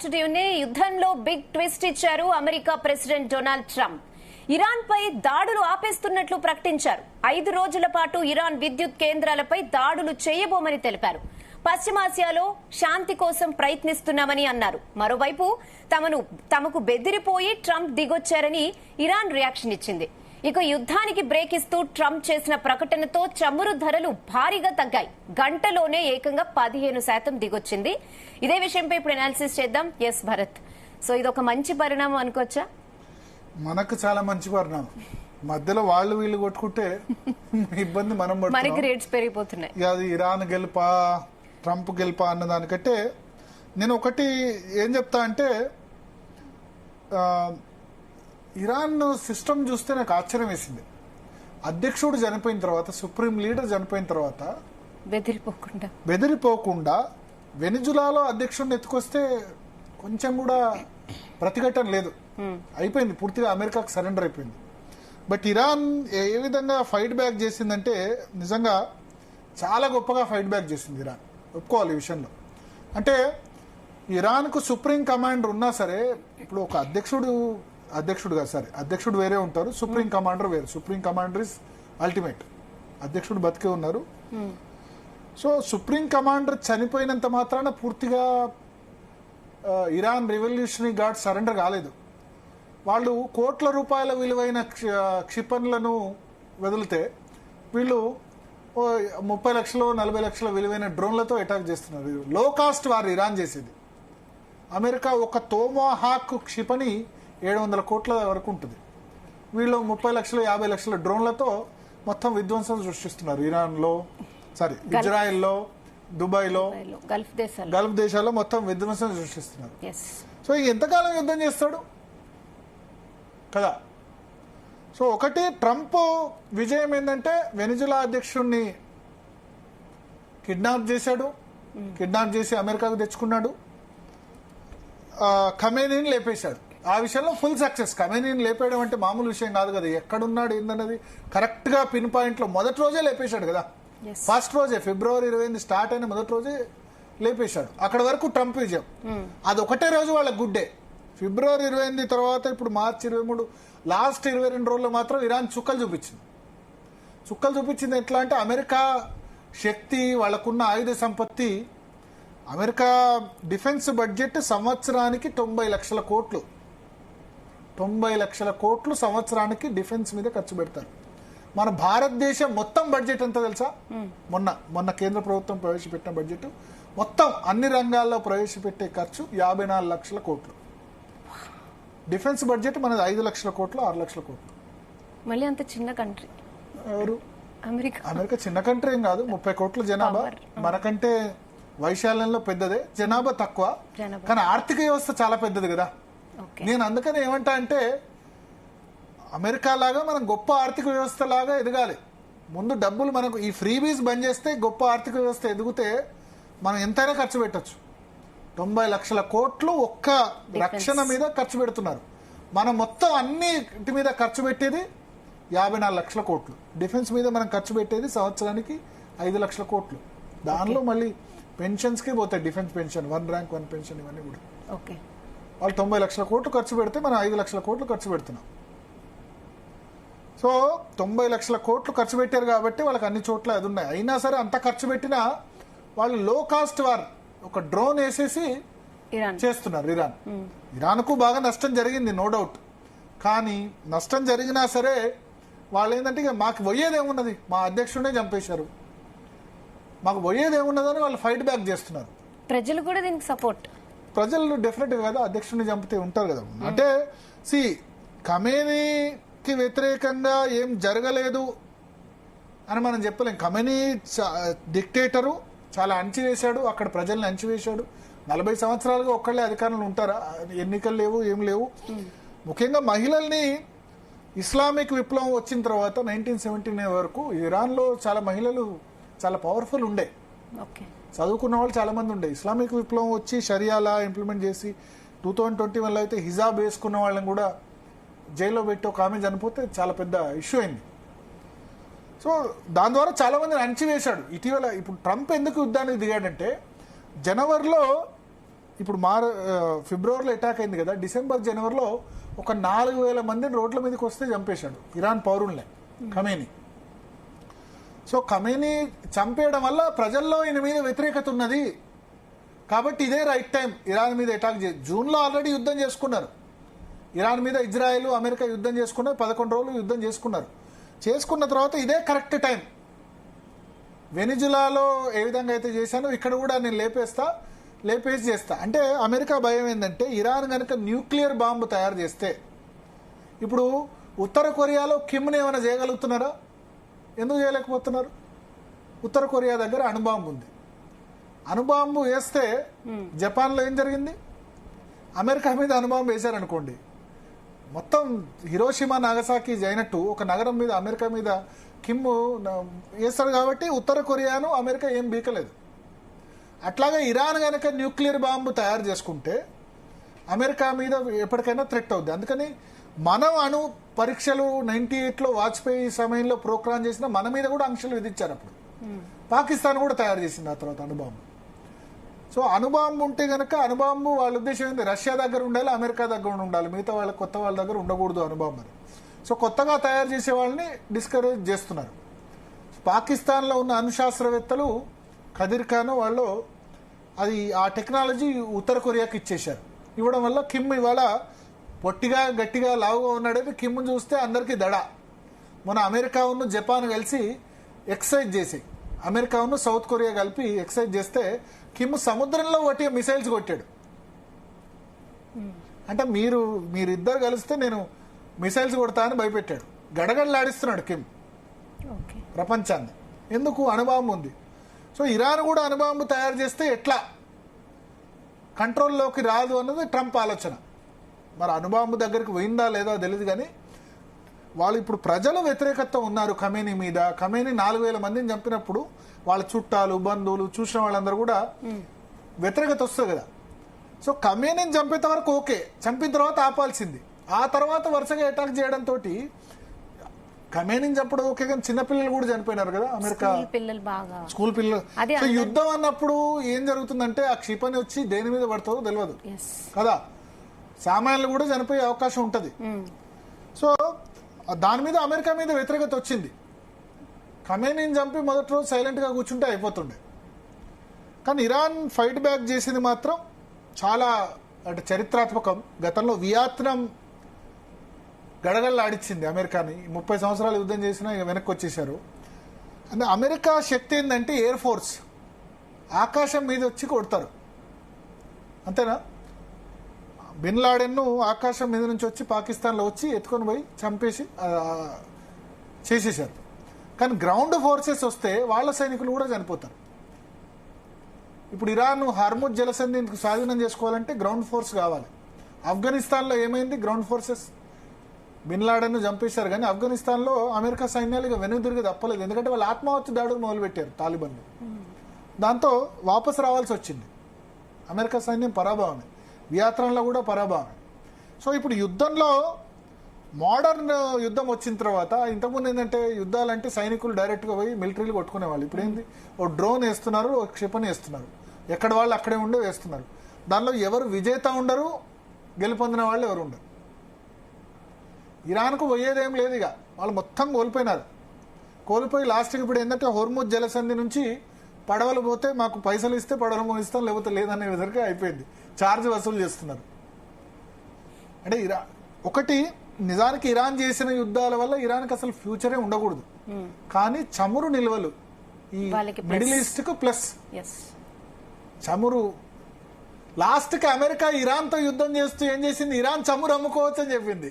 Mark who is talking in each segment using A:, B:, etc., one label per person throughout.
A: Afternoon యుద్ధంలో big twist ఇచ్చారు America president Donald Trump. Iran పై దాడులు ఆపేస్తున్నట్లు ప్రకటించారు. 5 రోజుల పాటు ఇరాన్ విద్యుత్ కేంద్రాలపై దాడులు చేయబోమని తెలిపారు. పశ్చిమాసియాలో శాంతి కోసం ప్రయత్నిస్తున్నామని అన్నారు. మరోవైపు తమకు బెదిరిపోయి ట్రంప్ దిగొచ్చారని ఇరాన్ రియాక్షన్ ఇచ్చింది. ఇక యుద్ధానికి బ్రేక్ ఇస్తూ ట్రంప్ చేసిన ప్రకటనతో చమురు ధరలు భారీగా తగ్గాయి. గంటలోనే ఏకంగా 15% దిగొచ్చింది. ఇదే విషయంపై ఇప్పుడు అనాలిసిస్ చేద్దాం. ఎస్ భరత్, సో ఇది ఒక మంచి పరిణామం అనుకోవచ్చా?
B: మనకు చాలా మంచి పరిణామం. మధ్యలో వాళ్ళు వీళ్ళు కొట్టుకుంటే ఇబ్బంది మనకి
A: రేట్స్ పెరిగిపోతున్నాయి.
B: అది ఇరాన్ గెలుపా ట్రంప్ గెలుపా అన్న దానికంటే నేను ఒకటి ఏం చెప్తా అంటే, ఇరాన్ సిస్టమ్ చూస్తే నాకు ఆశ్చర్యం వేసింది. అధ్యక్షుడు చనిపోయిన తర్వాత, సుప్రీం లీడర్ చనిపోయిన తర్వాత బెదిరిపోకుండా వెనిజులాలో అధ్యక్షుడిని ఎత్తుకొస్తే కొంచెం కూడా ప్రతిఘటన లేదు. అయిపోయింది, పూర్తిగా అమెరికాకు సరెండర్ అయిపోయింది. బట్ ఇరాన్ ఏ విధంగా ఫైట్ బ్యాక్ చేసిందంటే నిజంగా చాలా గొప్పగా ఫైట్ బ్యాక్ చేసింది ఇరాన్, ఒప్పుకోవాలి ఈ విషయంలో. అంటే ఇరాన్కు సుప్రీం కమాండర్ ఉన్నా సరే, ఇప్పుడు ఒక అధ్యక్షుడు వేరే ఉంటారు, సుప్రీం కమాండర్ వేరే. Supreme commander is ultimate. అధ్యక్షుడు బతికే ఉన్నారు. సో సుప్రీం కమాండర్ చనిపోయినంత మాత్రాన పూర్తిగా ఇరాన్ రెవల్యూషనరీ గార్డ్ సరెండర్ కాలేదు. వాళ్ళు కోట్ల రూపాయల విలువైన క్షిపణులను వదిలితే వీళ్ళు 30 లక్షలు 40 లక్షల విలువైన డ్రోన్లతో అటాక్ చేస్తున్నారు. లో కాస్ట్ వారు ఇరాన్ చేసేది. అమెరికా ఒక తోమాహాక్ క్షిపణి 700 కోట్ల వరకు ఉంటుంది. వీళ్ళు 30 లక్షలు 50 లక్షల డ్రోన్లతో మొత్తం విధ్వంసం సృష్టిస్తున్నారు. ఇజ్రాయెల్లో, దుబాయ్లో, గల్ఫ్ దేశాల్లో మొత్తం విధ్వంసం సృష్టిస్తున్నారు. సో ఎంతకాలం యుద్ధం చేస్తాడు కదా. సో ఒకటి ట్రంప్ విజయం ఏంటంటే వెనిజులా అధ్యక్షుడిని కిడ్నాప్ చేసి అమెరికాకు తెచ్చుకున్నాడు. ఖమేనీని లేపేశాడు. ఆ విషయంలో ఫుల్ సక్సెస్. ఖమేనీని లేపేయడం అంటే మామూలు విషయం కాదు కదా. ఎక్కడున్నాడు ఏందన్నది కరెక్ట్ గా పిన్ పాయింట్ లో మొదటి రోజే లేపేశాడు కదా. ఫస్ట్ రోజే, ఫిబ్రవరి 20 స్టార్ట్ అయిన మొదటి రోజే లేపేశాడు. అక్కడ వరకు ట్రంప్ విజయం. అది ఒకటే రోజు వాళ్ళ గుడ్ డే. ఫిబ్రవరి 28 తర్వాత ఇప్పుడు మార్చి 23 లాస్ట్ 22 రోజుల్లో మాత్రం ఇరాన్ చుక్కలు చూపించింది. ఎట్లా అంటే అమెరికా శక్తి, వాళ్ళకున్న ఆయుధ సంపత్తి. అమెరికా డిఫెన్స్ బడ్జెట్ సంవత్సరానికి 90 లక్షల కోట్లు. 90 లక్షల కోట్లు సంవత్సరానికి డిఫెన్స్ మీద ఖర్చు పెడతారు. మన భారతదేశం మొత్తం బడ్జెట్ ఎంత తెలుసా? మొన్న కేంద్ర ప్రభుత్వం ప్రవేశపెట్టిన బడ్జెట్ మొత్తం అన్ని రంగాల్లో ప్రవేశపెట్టే ఖర్చు 54 లక్షల కోట్లు. డిఫెన్స్ బడ్జెట్ మనది 5 లక్షల కోట్లు, 6 లక్షల కోట్లు.
A: మళ్ళీ అంత చిన్న కంట్రీ
B: ఎవరు? అమెరికా చిన్న కంట్రీ ఏం కాదు. 30 కోట్ల జనాభా. మనకంటే వైశాల్యంలో పెద్దదే, జనాభా తక్కువ, కానీ ఆర్థిక వ్యవస్థ చాలా పెద్దది కదా. నేను అందుకని ఏమంటా అంటే, అమెరికా లాగా మనం గొప్ప ఆర్థిక వ్యవస్థ లాగా ఎదగాలి. ముందు డబ్బులు మనకు ఈ ఫ్రీబీస్ బంద్ చేస్తే గొప్ప ఆర్థిక వ్యవస్థ ఎదిగితే మనం ఎంతైనా ఖర్చు పెట్టచ్చు. 90 లక్షల కోట్లు ఒక్క రక్షణ మీద ఖర్చు పెడుతున్నారు. మనం మొత్తం అన్నిటి మీద ఖర్చు పెట్టేది 54 లక్షల కోట్లు. డిఫెన్స్ మీద మనం ఖర్చు పెట్టేది సంవత్సరానికి 5 లక్షల కోట్లు. దానిలో మళ్ళీ పెన్షన్స్ కి పోతాయి. డిఫెన్స్ పెన్షన్, 1 ర్యాంక్ 1 పెన్షన్, ఇవన్నీ కూడా. వాళ్ళు 90 లక్షల కోట్లు ఖర్చు పెడితే మనం 5 లక్షల కోట్లు ఖర్చు పెడుతున్నాం. సో 90 లక్షల కోట్లు ఖర్చు పెట్టారు కాబట్టి వాళ్ళకి అన్ని చోట్ల అది ఉన్నాయి. అయినా సరే అంత ఖర్చు పెట్టినా వాళ్ళు లో కాస్ట్ వార్, ఒక డ్రోన్ వేసేసి చేస్తున్నారు. ఇరాన్కు బాగా నష్టం జరిగింది, నో డౌట్. కానీ నష్టం జరిగినా సరే వాళ్ళు ఏంటంటే, ఇక మాకు పోయేదేమున్నది, మా అధ్యక్షుడినే చంపేశారు, మాకు పోయేదేమున్నదని వాళ్ళు ఫైట్ బ్యాక్ చేస్తున్నారు.
A: ప్రజలు కూడా దీనికి సపోర్ట్.
B: ప్రజలు డెఫినెట్ గా కదా అధ్యక్షుడిని చంపితే ఉంటారు కదా. అంటే ఖమేనీకి వ్యతిరేకంగా ఏం జరగలేదు అని మనం చెప్పలేం. ఖమేనీ డిక్టేటరు, చాలా అణచివేశాడు, అక్కడ ప్రజల్ని అణచివేశాడు. 40 సంవత్సరాలుగా ఒక్కళ్ళే అధికారంలో ఉంటారా? ఎన్నికలు లేవు, ఏం లేవు. ముఖ్యంగా మహిళల్ని, ఇస్లామిక్ విప్లవం వచ్చిన తర్వాత 1979 వరకు ఇరాన్లో చాలా మహిళలు చాలా పవర్ఫుల్ ఉండే, చదువుకున్న వాళ్ళు చాలా మంది ఉండే. ఇస్లామిక్ విప్లవం వచ్చి షరియాలా ఇంప్లిమెంట్ చేసి 2021లో అయితే హిజాబ్ వేసుకున్న వాళ్ళని కూడా జైల్లో పెట్టి ఒక ఆమె చనిపోతే చాలా పెద్ద ఇష్యూ అయింది. సో దాని ద్వారా చాలా మందిని అణచివేశాడు. ఇటీవల ఇప్పుడు ట్రంప్ ఎందుకు యుద్ధానికి దిగాడంటే, జనవరిలో ఇప్పుడు ఫిబ్రవరిలో అటాక్ అయింది కదా, డిసెంబర్ జనవరిలో ఒక 4,000 మందిని రోడ్ల మీదకి వస్తే చంపేశాడు ఇరాన్ పౌరుల్ని ఖమేని. సో ఖమేని చంపేయడం వల్ల ప్రజల్లో ఈయన మీద వ్యతిరేకత ఉన్నది కాబట్టి ఇదే రైట్ టైం ఇరాన్ మీద అటాక్ జూన్లో ఆల్రెడీ యుద్ధం చేసుకున్నారు. ఇరాన్ మీద ఇజ్రాయెల్ అమెరికా యుద్ధం చేసుకున్నారు, 11 రోజులు యుద్ధం చేసుకున్నారు. చేసుకున్న తర్వాత ఇదే కరెక్ట్ టైం. వెనిజులాలో ఏ విధంగా అయితే చేశానో ఇక్కడ కూడా నేను లేపేసి చేస్తా. అంటే అమెరికా భయం ఏంటంటే ఇరాన్ కనుక న్యూక్లియర్ బాంబు తయారు చేస్తే, ఇప్పుడు ఉత్తర కొరియాలో కిమ్ని ఏమైనా చేయగలుగుతున్నారా? ఎందుకు చేయలేకపోతున్నారు? ఉత్తర కొరియా దగ్గర అణుబాంబు ఉంది. అణుబాంబు వేస్తే జపాన్లో ఏం జరిగింది? అమెరికా మీద అణుబాంబు వేశారనుకోండి, మొత్తం హిరోషిమా నాగసాకి అయినట్టు ఒక నగరం మీద అమెరికా మీద కిమ్ వేస్తాడు. కాబట్టి ఉత్తర కొరియాను అమెరికా ఏం బీకలేదు. అట్లాగే ఇరాన్ కనుక న్యూక్లియర్ బాంబు తయారు చేసుకుంటే అమెరికా మీద ఎప్పటికైనా థ్రెట్ అవుద్ది. అందుకని మనం అణు పరీక్షలు 98లో వాజ్పేయి సమయంలో ప్రోగ్రామ్ చేసిన మన మీద కూడా ఆంక్షలు విధించారు. అప్పుడు పాకిస్తాన్ కూడా తయారు చేసింది ఆ తర్వాత అణుబాంబు. సో అణుబాంబు ఉంటే కనుక అణుబాంబు వాళ్ళ ఉద్దేశం ఏంటి? రష్యా దగ్గర ఉండాలి, అమెరికా దగ్గర ఉండాలి, మిగతా వాళ్ళ కొత్త వాళ్ళ దగ్గర ఉండకూడదు అణుబాంబు అని. సో కొత్తగా తయారు చేసే వాళ్ళని డిస్కరేజ్ చేస్తున్నారు. పాకిస్తాన్లో ఉన్న అణుశాస్త్రవేత్తలు ఖదీర్ ఖాన్ వాళ్ళు ఆ టెక్నాలజీ ఉత్తర కొరియాకి ఇచ్చేశారు. ఇవ్వడం వల్ల కిమ్ ఇవాళ పొట్టిగా గట్టిగా లావుగా ఉన్నాడని కిమ్ చూస్తే అందరికీ దడ. మన అమెరికా ఉన్న జపాన్ కలిసి ఎక్సైజ్ చేసి అమెరికా ఉన్న సౌత్ కొరియా కలిపి ఎక్సైజ్ చేస్తే కిమ్ సముద్రంలో ఒకటి మిసైల్స్ కొట్టాడు. అంటే మీరిద్దరు కలిస్తే నేను మిసైల్స్ కొడతా అని భయపెట్టాడు. గడగడలాడిస్తున్నాడు కిమ్ ప్రపంచాన్ని. ఎందుకు? అణుబాంబు ఉంది. సో ఇరాన్ కూడా అణుబాంబు తయారు చేస్తే ఎట్లా కంట్రోల్లోకి రాదు అన్నది ట్రంప్ ఆలోచన. మరి అణుబాంబు దగ్గరికి పోయిందా లేదా తెలియదు, కానీ వాళ్ళు ఇప్పుడు ప్రజల వ్యతిరేకత ఉన్నారు ఖమేని మీద. ఖమేని 4,000 మందిని చంపినప్పుడు వాళ్ళ చుట్టాలు బంధువులు చూసిన వాళ్ళందరూ కూడా వ్యతిరేకత వస్తుంది కదా. సో ఖమేనిని చంపేంత వరకు ఓకే, చంపిన తర్వాత ఆపాల్సింది. ఆ తర్వాత వరుసగా అటాక్ చేయడంతో ఖమేనిని చంపడం ఓకే, కానీ చిన్నపిల్లలు కూడా చనిపోయినారు కదా అమెరికా స్కూల్ పిల్లలు. సో యుద్ధం అన్నప్పుడు ఏం జరుగుతుందంటే ఆ క్షిపణి వచ్చి దేని మీద పడుతుందో తెలియదు కదా, సామాన్యులు కూడా చనిపోయే అవకాశం ఉంటది. సో దాని మీద అమెరికా మీద వ్యతిరేకత వచ్చింది. ఖమేనీని చంపి మొదటి రోజు సైలెంట్గా కూర్చుంటే అయిపోతుండే. కానీ ఇరాన్ ఫైట్ బ్యాక్ చేసింది మాత్రం చాలా అంటే చరిత్రాత్మకం. గతంలో వియత్నాం గడగడలాడిచ్చింది అమెరికాని. 30 సంవత్సరాలు యుద్ధం చేసినా ఇక వెనక్కి వచ్చేసారు. అంటే అమెరికా శక్తి ఏంటంటే ఎయిర్ ఫోర్స్, ఆకాశం మీద వచ్చి కొడతారు అంతేనా. బిన్ లాడెన్ను ఆకాశం మీద నుంచి వచ్చి పాకిస్తాన్లో వచ్చి ఎత్తుకొని పోయి చంపేసి చేసేసారు. కానీ గ్రౌండ్ ఫోర్సెస్ వస్తే వాళ్ళ సైనికులు కూడా చనిపోతారు. ఇప్పుడు ఇరాన్ హార్ముజ్ జలసంధిని స్వాధీనం చేసుకోవాలంటే గ్రౌండ్ ఫోర్స్ కావాలి. ఆఫ్ఘనిస్తాన్లో ఏమైంది? గ్రౌండ్ ఫోర్సెస్ బిన్ లాడెన్ను చంపేశారు, కానీ ఆఫ్ఘనిస్తాన్లో అమెరికా సైన్యాలు ఇక వెనుదిరిగి తప్పలేదు. ఎందుకంటే వాళ్ళు ఆత్మహత్య దాడులు మొదలుపెట్టారు తాలిబాన్లు. దాంతో వాపసు రావాల్సి వచ్చింది. అమెరికా సైన్యం పరాభవమే, వియత్నాంలో కూడా పరాభవమే. సో ఇప్పుడు యుద్ధంలో మోడర్న్ యుద్ధం వచ్చిన తర్వాత, ఇంతకుముందు ఏంటంటే యుద్ధాలంటే సైనికులు డైరెక్ట్గా పోయి మిలిటరీలు కొట్టుకునేవాళ్ళు. ఇప్పుడు ఏంది? ఓ డ్రోన్ వేస్తున్నారు, ఓ క్షిపణి వేస్తున్నారు, ఎక్కడ వాళ్ళు అక్కడే ఉండే వేస్తున్నారు. దానిలో ఎవరు విజేత ఉండరు, గెలుపొందిన వాళ్ళు ఎవరు ఉండరు. ఇరాన్కు పోయేదేం లేదు, ఇక వాళ్ళు మొత్తం కోల్పోయి లాస్ట్కి ఇప్పుడు ఏంటంటే హోర్ముజ్ జలసంధి నుంచి పడవలు పోతే మాకు పైసలు ఇస్తే పడవలు మోగిస్తాం, లేకపోతే లేదనే విధంగా అయిపోయింది. ఛార్జ్ వసూలు చేస్తున్నారు. అంటే ఒకటి నిజానికి ఇరాన్ చేసిన యుద్ధాల వల్ల ఇరాన్కి అసలు ఫ్యూచరే ఉండకూడదు, కానీ చమురు నిల్వలు ఈ మిడిల్ ఈస్ట్ కు ప్లస్ చమురు. లాస్ట్ కి అమెరికా ఇరాన్ తో యుద్ధం చేస్తూ ఏం చేసింది? ఇరాన్ చమురు అమ్ముకోవచ్చు అని చెప్పింది.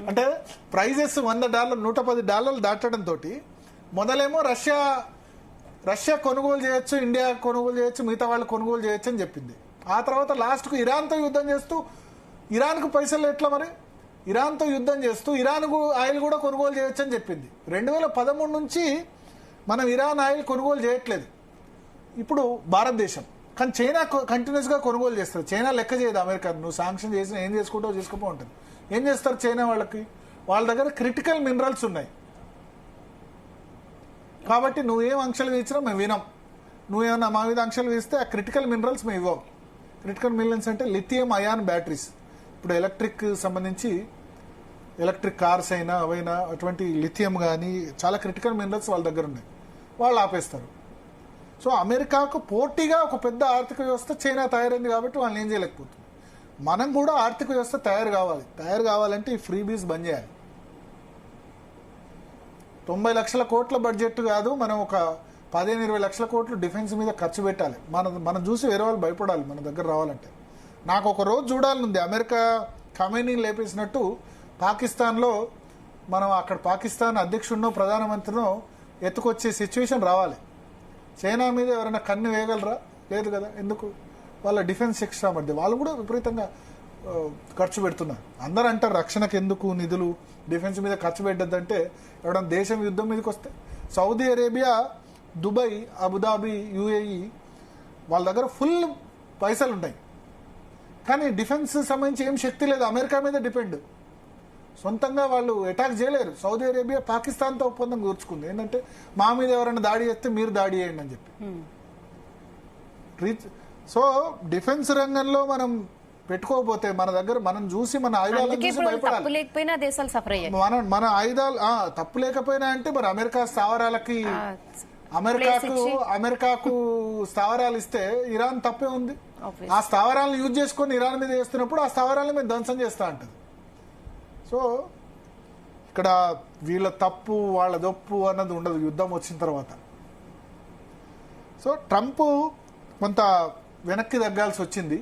B: అంటే ప్రైజెస్ $100 $110 దాటడంతో మొదలేమో రష్యా కొనుగోలు చేయొచ్చు, ఇండియా కొనుగోలు చేయొచ్చు, మిగతా వాళ్ళు కొనుగోలు చేయొచ్చు అని చెప్పింది. ఆ తర్వాత లాస్ట్కు ఇరాన్తో యుద్ధం చేస్తూ ఇరాన్కు పైసలు ఎట్లా మరి? ఇరాన్తో యుద్ధం చేస్తూ ఇరాన్కు ఆయిల్ కూడా కొనుగోలు చేయొచ్చు అని చెప్పింది. 2013 నుంచి మనం ఇరాన్ ఆయిల్ కొనుగోలు చేయట్లేదు ఇప్పుడు భారతదేశం, కానీ చైనా కంటిన్యూస్గా కొనుగోలు చేస్తారు. చైనా లెక్క చేయదు అమెరికా. నువ్వు శాంక్షన్ చేసినా ఏం చేసుకుంటావు చేసుకోపో ఉంటుంది. ఏం చేస్తారు చైనా వాళ్ళ దగ్గర క్రిటికల్ మినరల్స్ ఉన్నాయి కాబట్టి నువ్వేం ఆంక్షలు ఇచ్చినా మేము వినాం. నువ్వేమన్నా మా మీద ఆంక్షలు ఇస్తే ఆ క్రిటికల్ మినరల్స్ మేము ఇవ్వం. క్రిటికల్ మినరల్స్ అంటే లిథియం అయాన్ బ్యాటరీస్. ఇప్పుడు ఎలక్ట్రిక్ సంబంధించి ఎలక్ట్రిక్ కార్స్ అయినా అవైనా అటువంటి లిథియం కానీ చాలా క్రిటికల్ మినరల్స్ వాళ్ళ దగ్గర ఉన్నాయి, వాళ్ళు ఆపేస్తారు. సో అమెరికాకు పోటీగా ఒక పెద్ద ఆర్థిక వ్యవస్థ చైనా తయారైంది కాబట్టి వాళ్ళని ఏం చేయలేకపోతుంది. మనం కూడా ఆర్థిక వ్యవస్థ తయారు కావాలంటే ఈ ఫ్రీ బీస్ బంద్ చేయాలి. 90 లక్షల కోట్ల బడ్జెట్ కాదు, మనం ఒక 15-20 లక్షల కోట్లు డిఫెన్స్ మీద ఖర్చు పెట్టాలి. మనం చూసి వేరే వాళ్ళు భయపడాలి మన దగ్గర రావాలంటే. నాకు ఒక రోజు చూడాలనుంది, అమెరికా ఖమేనీని లేపేసినట్టు పాకిస్తాన్లో మనం అక్కడ పాకిస్తాన్ అధ్యక్షుడినో ప్రధానమంత్రినో ఎత్తుకొచ్చే సిచ్యువేషన్ రావాలి. చైనా మీద ఎవరైనా కన్ను వేయగలరా? లేదు కదా. ఎందుకు? వాళ్ళ డిఫెన్స్ ఎక్స్ట్రా మధ్య వాళ్ళు కూడా విపరీతంగా ఖర్చు పెడుతున్నారు. అందరూ అంటారు రక్షణకు ఎందుకు నిధులు, డిఫెన్స్ మీద ఖర్చు పెట్టద్దంటే ఎవరైనా దేశం యుద్ధం మీదకి వస్తే Saudi Arabia, Dubai, Abu Dhabi, UAE వాళ్ళ దగ్గర ఫుల్ పైసలు ఉంటాయి, కానీ డిఫెన్స్ సంబంధించి ఏం శక్తి లేదు. అమెరికా మీద డిపెండ్. సొంతంగా వాళ్ళు అటాక్ చేయలేరు. సౌదీ అరేబియా పాకిస్తాన్తో ఒప్పందం కూర్చుకుంది ఏంటంటే మా మీద ఎవరైనా దాడి చేస్తే మీరు దాడి చేయండి అని చెప్పి. సో డిఫెన్స్ రంగంలో మనం పెట్టుకోకపోతే మన దగ్గర మనం చూసి మన ఆయుధాలను చూసి భయపడాలి. మన ఆయుధాలు తప్పు లేకపోయినా అంటే మరి అమెరికా స్థావరాలకి అమెరికాకు స్థావరాలు ఇస్తే ఇరాన్ తప్పే ఉంది. ఆ స్థావరాలను యూజ్ చేసుకొని ఇరాన్ మీద చేస్తున్నప్పుడు ఆ స్థావరాలను మీద ధ్వంసం చేస్తా అంటది. సో ఇక్కడ వీళ్ళ తప్పు వాళ్ళ దొప్పు అన్నది ఉండదు యుద్ధం వచ్చిన తర్వాత. సో ట్రంప్ కొంత వెనక్కి తగ్గాల్సి వచ్చింది,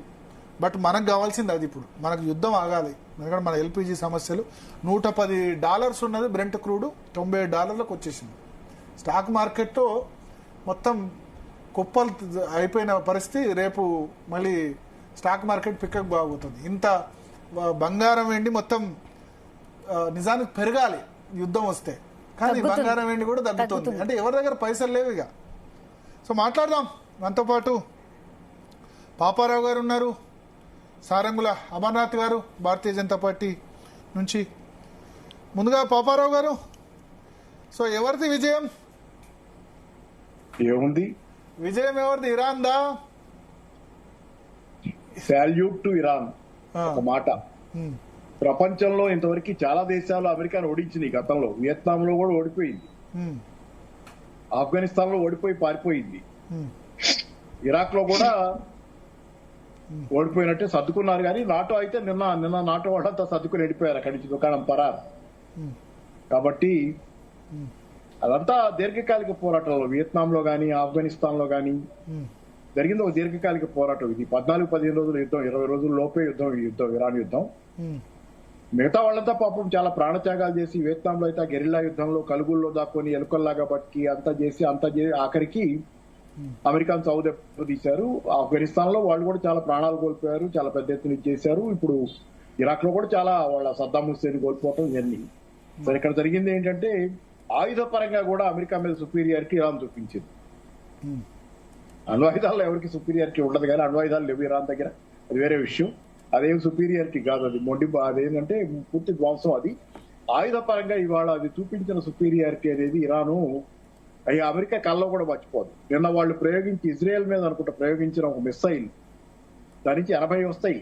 B: బట్ మనకు కావాల్సింది అది. ఇప్పుడు మనకు యుద్ధం ఆగాలి, ఎందుకంటే మన ఎల్పిజి సమస్యలు. $110 ఉన్నది బ్రెంట్ క్రూడ్, $97 వచ్చేసింది. స్టాక్ మార్కెట్లో మొత్తం కుప్పలు అయిపోయిన పరిస్థితి. రేపు మళ్ళీ స్టాక్ మార్కెట్ పికప్ బాగుతుంది. ఇంత బంగారం వెండి మొత్తం నిజానికి పెరగాలి యుద్ధం వస్తే, కానీ బంగారం వెండి కూడా తగ్గుతుంది. అంటే ఎవరి దగ్గర పైసలు లేవు ఇక. సో మాట్లాడదాం. మనతో పాటు పాపారావు గారు ఉన్నారు, సారంగుల అమర్నాథ్ గారు భారతీయ జనతా పార్టీ నుంచి. ముందుగా పాపారావు గారు, సో ఎవరిది విజయం?
C: ఏముంది
B: విజయం ఎవరిది? ఇరాన్ దా?
C: Salute to Iran. ఒక మాట, ప్రపంచంలో ఇంతవరకు చాలా దేశాలు అమెరికాను ఓడించినాయి గతంలో. వియత్నాంలో కూడా ఓడిపోయింది, ఆఫ్ఘనిస్తాన్ లో ఓడిపోయి పారిపోయింది, ఇరాక్ లో కూడా ఓడిపోయినట్టే సర్దుకున్నారు. కానీ నాటో అయితే నిన్న నాటో వాళ్ళంతా సర్దుకుని వెళ్ళిపోయారు అక్కడి నుంచి, దుకాణం పరారు. కాబట్టి అదంతా దీర్ఘకాలిక పోరాటంలో వియత్నాంలో గానీ ఆఫ్ఘనిస్తాన్ లో గానీ జరిగింది ఒక దీర్ఘకాలిక పోరాటం. ఇది 14-15 రోజుల యుద్ధం, 20 రోజుల లోపే యుద్ధం ఇరాన్ యుద్ధం. మిగతా వాళ్ళంతా పాపం చాలా ప్రాణత్యాగాలు చేసి, వియత్నాంలో అయితే గెరిల్లా యుద్ధంలో కలుగుల్లో దాక్కొని ఎలుకల్లాగా బతికి అంతా చేసి ఆఖరికి అమెరికాను చౌ దెబ్బతీశారు. ఆఫ్ఘనిస్తాన్ లో వాళ్ళు కూడా చాలా ప్రాణాలు కోల్పోయారు, చాలా పెద్ద ఎత్తున చేశారు. ఇప్పుడు ఇరాక్ లో కూడా చాలా వాళ్ళ సద్దాం హుస్సేన్ కోల్పోవటం ఇవన్నీ. సరే, ఇక్కడ జరిగింది ఏంటంటే ఆయుధ పరంగా కూడా అమెరికా మీద సుపీరియారిటీ ఇరాన్ చూపించింది. అణ్వాయుధాల్లో ఎవరికి సుపీరియారిటీ ఉండదు, కానీ అణ్వాయుధాలు లేవు ఇరాన్ దగ్గర, అది వేరే విషయం. అదేం సుపీరియారిటీ కాదు, అది అదేంటంటే పూర్తి ధ్వంసం. అది ఆయుధ పరంగా ఇవాళ అది చూపించిన సుపీరియారిటీ అనేది ఇరాను అమెరికా కల్లో కూడా మర్చిపోదు. నిన్న వాళ్ళు ఇజ్రాయెల్ మీద అనుకుంటా ప్రయోగించిన ఒక మిస్సైల్, దాని నుంచి 80 వస్తాయి,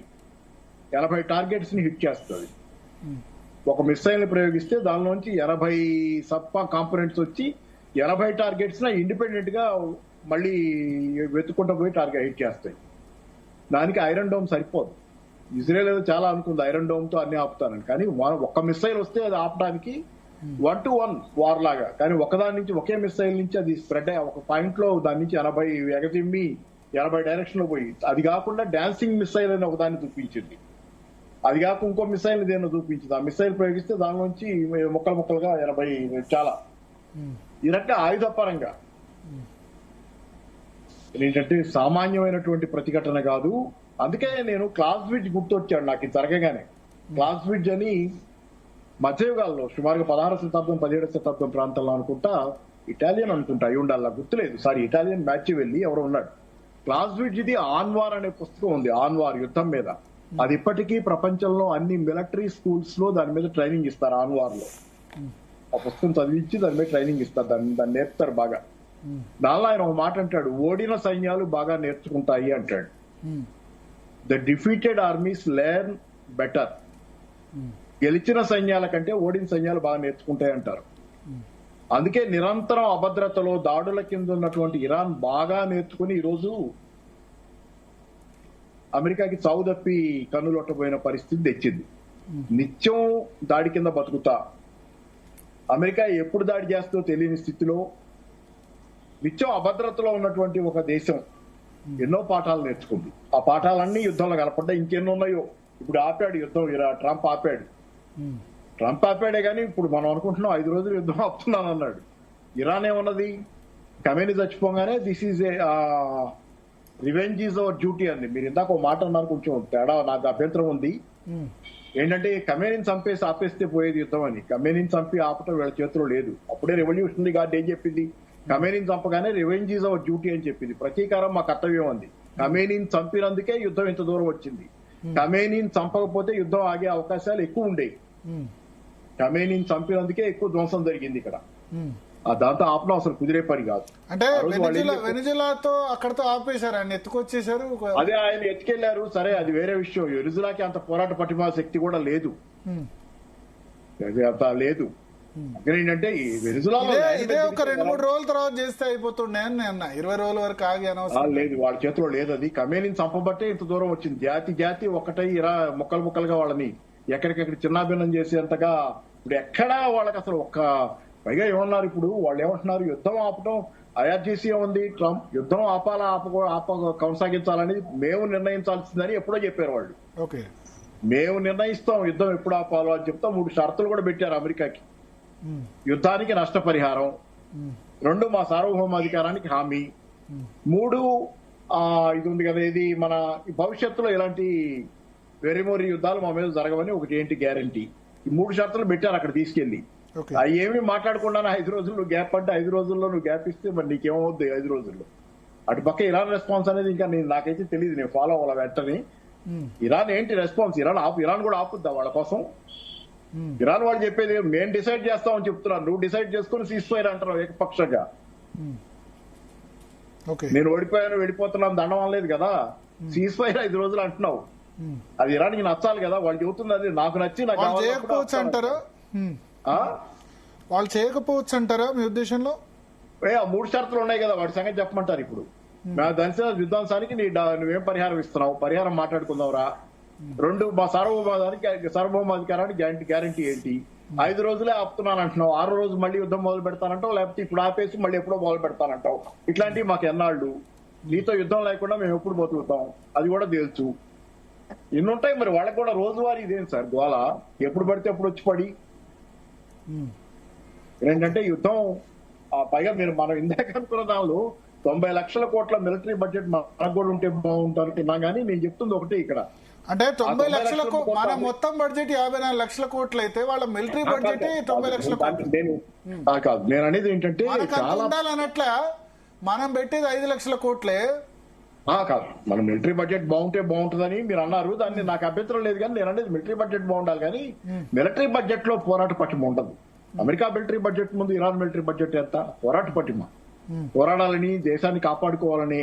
C: 80 టార్గెట్స్ ని హిట్ చేస్తుంది. ఒక మిస్సైల్ ని ప్రయోగిస్తే దానిలోంచి 80 సబ్ కాంపోనెంట్స్ వచ్చి 80 టార్గెట్స్ ఇండిపెండెంట్ గా మళ్ళీ వెతుకుంటూ పోయి టార్గెట్ హిట్ చేస్తాయి. దానికి ఐరన్ డోమ్ సరిపోదు. ఇజ్రాయెల్ ఏదో చాలా అనుకుంది ఐరన్ డోమ్ తో అన్ని ఆపుతానని, కానీ ఒక్క మిస్సైల్ వస్తే అది ఆపడానికి 1-to-1 వార్ లాగా. కానీ ఒకదాని నుంచి ఒకే మిస్సైల్ నుంచి అది స్ప్రెడ్ అయ్యి ఒక పాయింట్ లో దాని నుంచి 80 ఎగతిమ్మి 80 డైరెక్షన్ లో పోయి, అది కాకుండా డాన్సింగ్ మిస్సైల్ అని ఒకదాన్ని చూపించింది. అది కాక ఇంకో మిసైల్ దేన్నో చూపించింది. ఆ మిసైల్ ప్రయోగిస్తే దానిలోంచి ముక్కలుగా 80 చాలా. ఈ రకంగా ఆయుధ పరంగా ఏంటంటే సామాన్యమైనటువంటి ప్రతిఘటన కాదు. అందుకే నేను క్లాస్విడ్జ్ గుర్తొచ్చాడు నాకు ఇది జరగగానే. క్లాస్విడ్జ్ అని మధ్యయుగాల్లో సుమారుగా 16వ శతాబ్దం 17వ శతాబ్దం ప్రాంతంలో అనుకుంటా, ఇటాలియన్ అనుకుంటా అయి ఉండాలి, గుర్తులేదు. సారీ, ఇటాలియన్ మ్యాచ్ వెళ్ళి ఎవరు ఉన్నాడు. క్లాస్విడ్జ్ ఇది ఆన్వార్ అనే పుస్తకం ఉంది, ఆన్వార్ యుద్ధం మీద. అది ఇప్పటికీ ప్రపంచంలో అన్ని మిలిటరీ స్కూల్స్ లో దాని మీద ట్రైనింగ్ ఇస్తారు. ఆన్వార్ లో ఆ పుస్తకం చదివించి దాని మీద ట్రైనింగ్ ఇస్తారు, దాన్ని నేర్పుతారు బాగా. దానిలో ఆయన ఒక మాట అంటాడు, ఓడిన సైన్యాలు బాగా నేర్చుకుంటాయి అంటాడు. The defeated armies learn better. గెలిచిన సైన్యాల కంటే ఓడిన సైన్యాలు బాగా నేర్చుకుంటాయి అంటారు. అందుకే నిరంతరం అభద్రతలో దాడుల కింద ఉన్నటువంటి ఇరాన్ బాగా నేర్చుకుని ఈరోజు అమెరికాకి చావు తప్పి కన్నులొట్టబోయిన పరిస్థితి తెచ్చింది. నిత్యం దాడి కింద బతుకుతా, అమెరికా ఎప్పుడు దాడి చేస్తుందో తెలియని స్థితిలో నిత్యం అభద్రతలో ఉన్నటువంటి ఒక దేశం ఎన్నో పాఠాలు నేర్చుకుంది. ఆ పాఠాలన్నీ యుద్ధంలో కనపడ్డా. ఇంకెన్నో ఉన్నాయో. ఇప్పుడు ఆపాడు యుద్ధం, ట్రంప్ ఆపాడు. ట్రంప్ ఆపాడే కానీ ఇప్పుడు మనం అనుకుంటున్నాం 5 రోజులు యుద్ధం ఆపుతున్నాను అన్నాడు. ఇరాన్ ఏమన్నది, ఖమేనీ చచ్చిపోగానే this is a revenge is our duty అంది. మీరు ఇందాక ఒక మాట అన్నారు, కొంచెం తేడా నాకు అభ్యంతరం ఉంది. ఏంటంటే ఖమేనీని చంపేసి ఆపేస్తే పోయేది యుద్ధం అని. ఖమేనీని చంపి ఆపటం వీళ్ళ చేతిలో లేదు. అప్పుడే రెవల్యూషనరీ గార్డ్ ఏం చెప్పింది, ఖమేనీని చంపగానే రివెంజ్ ఈజ్ అవర్ డ్యూటీ అని చెప్పింది. ప్రతీకారం మా కర్తవ్యం అంది. ఖమేనీని చంపినందుకే యుద్ధం ఇంత దూరం వచ్చింది. ఖమేనీని చంపకపోతే యుద్ధం ఆగే అవకాశాలు ఎక్కువ ఉండేవి. ఖమేనీని చంపినందుకే ఎక్కువ ధ్వంసం జరిగింది ఇక్కడ. దాంతో ఆపడం అసలు కుదిరే పని కాదు.
B: అంటే వెనిజులాతో అక్కడతో ఆపేశారు, ఆయన ఎత్తుకొచ్చేసారు.
C: అదే ఆయన ఎత్తుకెళ్లారు, సరే అది వేరే విషయం. వెనిజులాకి అంత పోరాట పటిమా శక్తి కూడా లేదు, అంత లేదు. ఏంటంటే ఈ వెనిజులాలో
B: ఇదే ఒక 2-3 రోజుల తర్వాత చేస్తే అయిపోతుండే అని అన్న. 20 రోజుల వరకు ఆగి అనవసరం
C: లేదు, వాళ్ళ చేతిలో లేదు అది. ఖమేనీని చంపబట్టే ఇంత దూరం వచ్చింది. జాతి ఒకటై ముక్కలు ముక్కలుగా వాళ్ళని ఎక్కడికెక్కడ చిన్నాభిన్నం చేసేంతగా ఇప్పుడు ఎక్కడా వాళ్ళకి అసలు పైగా ఏమన్నారు ఇప్పుడు వాళ్ళు ఏమంటున్నారు, యుద్ధం ఆపటం ఐఆర్జీసీ ఉంది, ట్రంప్ యుద్ధం ఆపాలా కొనసాగించాలనేది మేము నిర్ణయించాల్సిందని ఎప్పుడో చెప్పారు వాళ్ళు.
B: ఓకే,
C: మేము నిర్ణయిస్తాం యుద్ధం ఎప్పుడు ఆపాలో అని చెప్తా 3 షరతులు కూడా పెట్టారు అమెరికాకి. యుద్ధానికి నష్టపరిహారం, 2 మా సార్వభౌమాధికారానికి హామీ, 3 ఇది ఉంది కదా, ఇది మన భవిష్యత్తులో ఇలాంటి వెరిమోరి యుద్ధాలు మా మీద జరగవని ఒకటి ఏంటి గ్యారంటీ. ఈ 3 షరతులు పెట్టారు అక్కడ తీసుకెళ్లి. అవి ఏమి మాట్లాడకుండా 5 రోజులు గ్యాప్ అంటే 5 రోజుల్లో నువ్వు గ్యాప్ ఇస్తే మరి నీకేమవుద్ది 5 రోజుల్లో. అటు పక్క ఇరాన్ రెస్పాన్స్ అనేది ఇంకా నాకైతే తెలియదు, నేను ఫాలో అవ్వాలి వెంటనే. ఇరాన్ ఏంటి రెస్పాన్స్, ఇరాన్ కూడా ఆపుద్దా వాళ్ళ కోసం? ఇరాన్ వాళ్ళు చెప్పేది మేము డిసైడ్ చేస్తామని చెప్తున్నారు, నువ్వు డిసైడ్ చేసుకుని సీజ్ అంటారు ఏకపక్షంగా. నేను ఓడిపోయాను వెళ్ళిపోతున్నాను దండం అనలేదు కదా, సీజ్ ఫైర్ 5 రోజులు అంటున్నావు. అది ఇరాన్కి నచ్చాలి కదా, వాళ్ళు చెబుతుంది అది నాకు నచ్చి నాకు
B: చేయకపోవచ్చు అంటారా? వాళ్ళు చేయకపోవచ్చు అంటారా మీ ఉద్దేశంలో?
C: 3 షరతులు ఉన్నాయి కదా, వాటి సంగతి చెప్పమంటారు ఇప్పుడు. దాని విధ్వంసానికి నువ్వేం పరిహారం ఇస్తున్నావు, పరిహారం మాట్లాడుకుందాంరా. 2 మా సార్వభౌమాధికారానికి గ్యారంటీ ఏంటి? 5 రోజులే ఆపుతున్నాను అంటున్నావు, 6 రోజు మళ్ళీ యుద్ధం మొదలు పెడతానంటావు, లేకపోతే ఇప్పుడు ఆపేసి మళ్ళీ ఎప్పుడో మొదలు పెడతానంటావు. ఇట్లాంటివి మాకు ఎన్నాళ్ళు, నీతో యుద్ధం లేకుండా మేము ఎప్పుడు బతుకుతాం అది కూడా తెలుసు. ఇన్నుంటాయి మరి వాళ్ళకి కూడా. రోజువారీ ఇదేం సార్ గోళ, ఎప్పుడు పడితే ఎప్పుడు వచ్చి పడి. ఏంటంటే యుద్ధం పైగా మనం ఇందాక అనుకున్న దానిలో 90 లక్షల కోట్ల మిలిటరీ బడ్జెట్ మనకు కూడా ఉంటే బాగుంటున్నాం. కానీ నేను చెప్తుంది ఒకటే ఇక్కడ,
B: అంటే 90 లక్షలకు మన మొత్తం బడ్జెట్ 54 లక్షల కోట్లు అయితే వాళ్ళ మిలిటరీ బడ్జెట్ 90 లక్షల కోట్లు
C: కాదు. నేను అనేది ఏంటంటే
B: ఉండాలన్నట్ల మనం పెట్టేది 5 లక్షల కోట్లే
C: కాదు. మన మిలిటరీ బడ్జెట్ బాగుంటే బాగుంటుందని మీరు అన్నారు, దాన్ని నాకు అభ్యంతరం లేదు. కానీ నేను అనేది మిలిటరీ బడ్జెట్ బాగుండాలి, కానీ మిలిటరీ బడ్జెట్ లో పోరాట పటిమ ఉండదు. అమెరికా మిలిటరీ బడ్జెట్ ముందు ఇరాన్ మిలిటరీ బడ్జెట్ ఎంత పోరాట పటిమ, పోరాడాలని దేశాన్ని కాపాడుకోవాలనే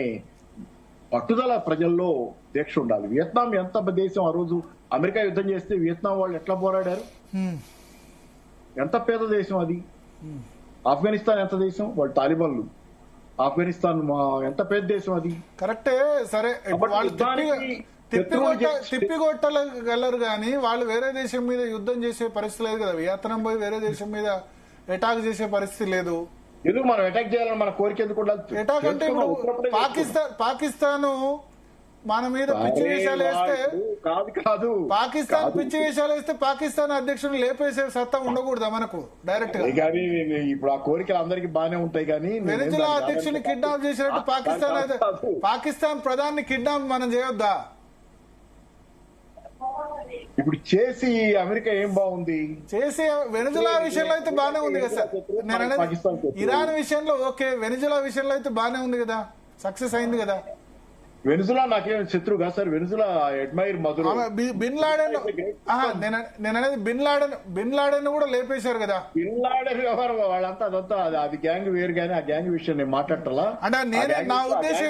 C: పట్టుదల ప్రజల్లో దీక్ష ఉండాలి. వియత్నాం ఎంత దేశం, ఆ రోజు అమెరికా యుద్ధం చేస్తే వియత్నాం వాళ్ళు ఎట్లా పోరాడారు, ఎంత పేద దేశం అది. ఆఫ్ఘనిస్తాన్ ఎంత దేశం, వాళ్ళు తాలిబాన్లు. ఆఫ్ఘనిస్తాన్ ఎంత పెద్ద దేశం అది.
B: కరెక్టే, సరే వాళ్ళు తిప్పికొట్టగలరు కానీ వాళ్ళు వేరే దేశం మీద యుద్ధం చేసే పరిస్థితి లేదు కదా. వియత్నాం పోయి వేరే దేశం మీద అటాక్ చేసే పరిస్థితి లేదు.
C: ఎందుకు మనం అటాక్ చేయాలని మన కోరిక ఎందుకు?
B: అటాక్ అంటే ఇప్పుడు పాకిస్తాన్ మన మీద పిచ్చి వేషాలు వేస్తే
C: కాదు
B: పాకిస్తాన్ పిచ్చి వేషాలు వేస్తే పాకిస్తాన్ అధ్యక్షుడు లేపేసే సత్తా ఉండకూడదా మనకు డైరెక్ట్ గా?
C: కానీ ఇప్పుడు ఆ కోరికలు అందరికి బాగానే ఉంటాయి. కానీ
B: వెనిజులా అధ్యక్షుని కిడ్నాప్ చేసినట్టు పాకిస్తాన్ ప్రధాని కిడ్నాప్ మనం చేయొద్దా?
C: ఇప్పుడు చేసి అమెరికా ఏం బాగుంది?
B: చేసి వెనిజులా విషయంలో అయితే బాగానే ఉంది కదా సార్. నేను అనేది ఇరాన్ విషయంలో ఓకే, వెనిజులా విషయంలో అయితే బాగానే ఉంది కదా, సక్సెస్ అయింది కదా.
C: వెనుజులా నాకేం శత్రువు కాదు sir. Venezuela admire Maduro.
B: Bin Laden నేను అనేది బిన్ లాడెన్ కూడా లేపేశారు కదా.
C: బిన్ లాడెన్ వ్యవహారం వాళ్ళంతా అదంతా అది గ్యాంగ్ వేరు కానీ ఆ గ్యాంగ్ విషయం నేను మాట్లాడటలా.
B: అంటే నా ఉద్దేశం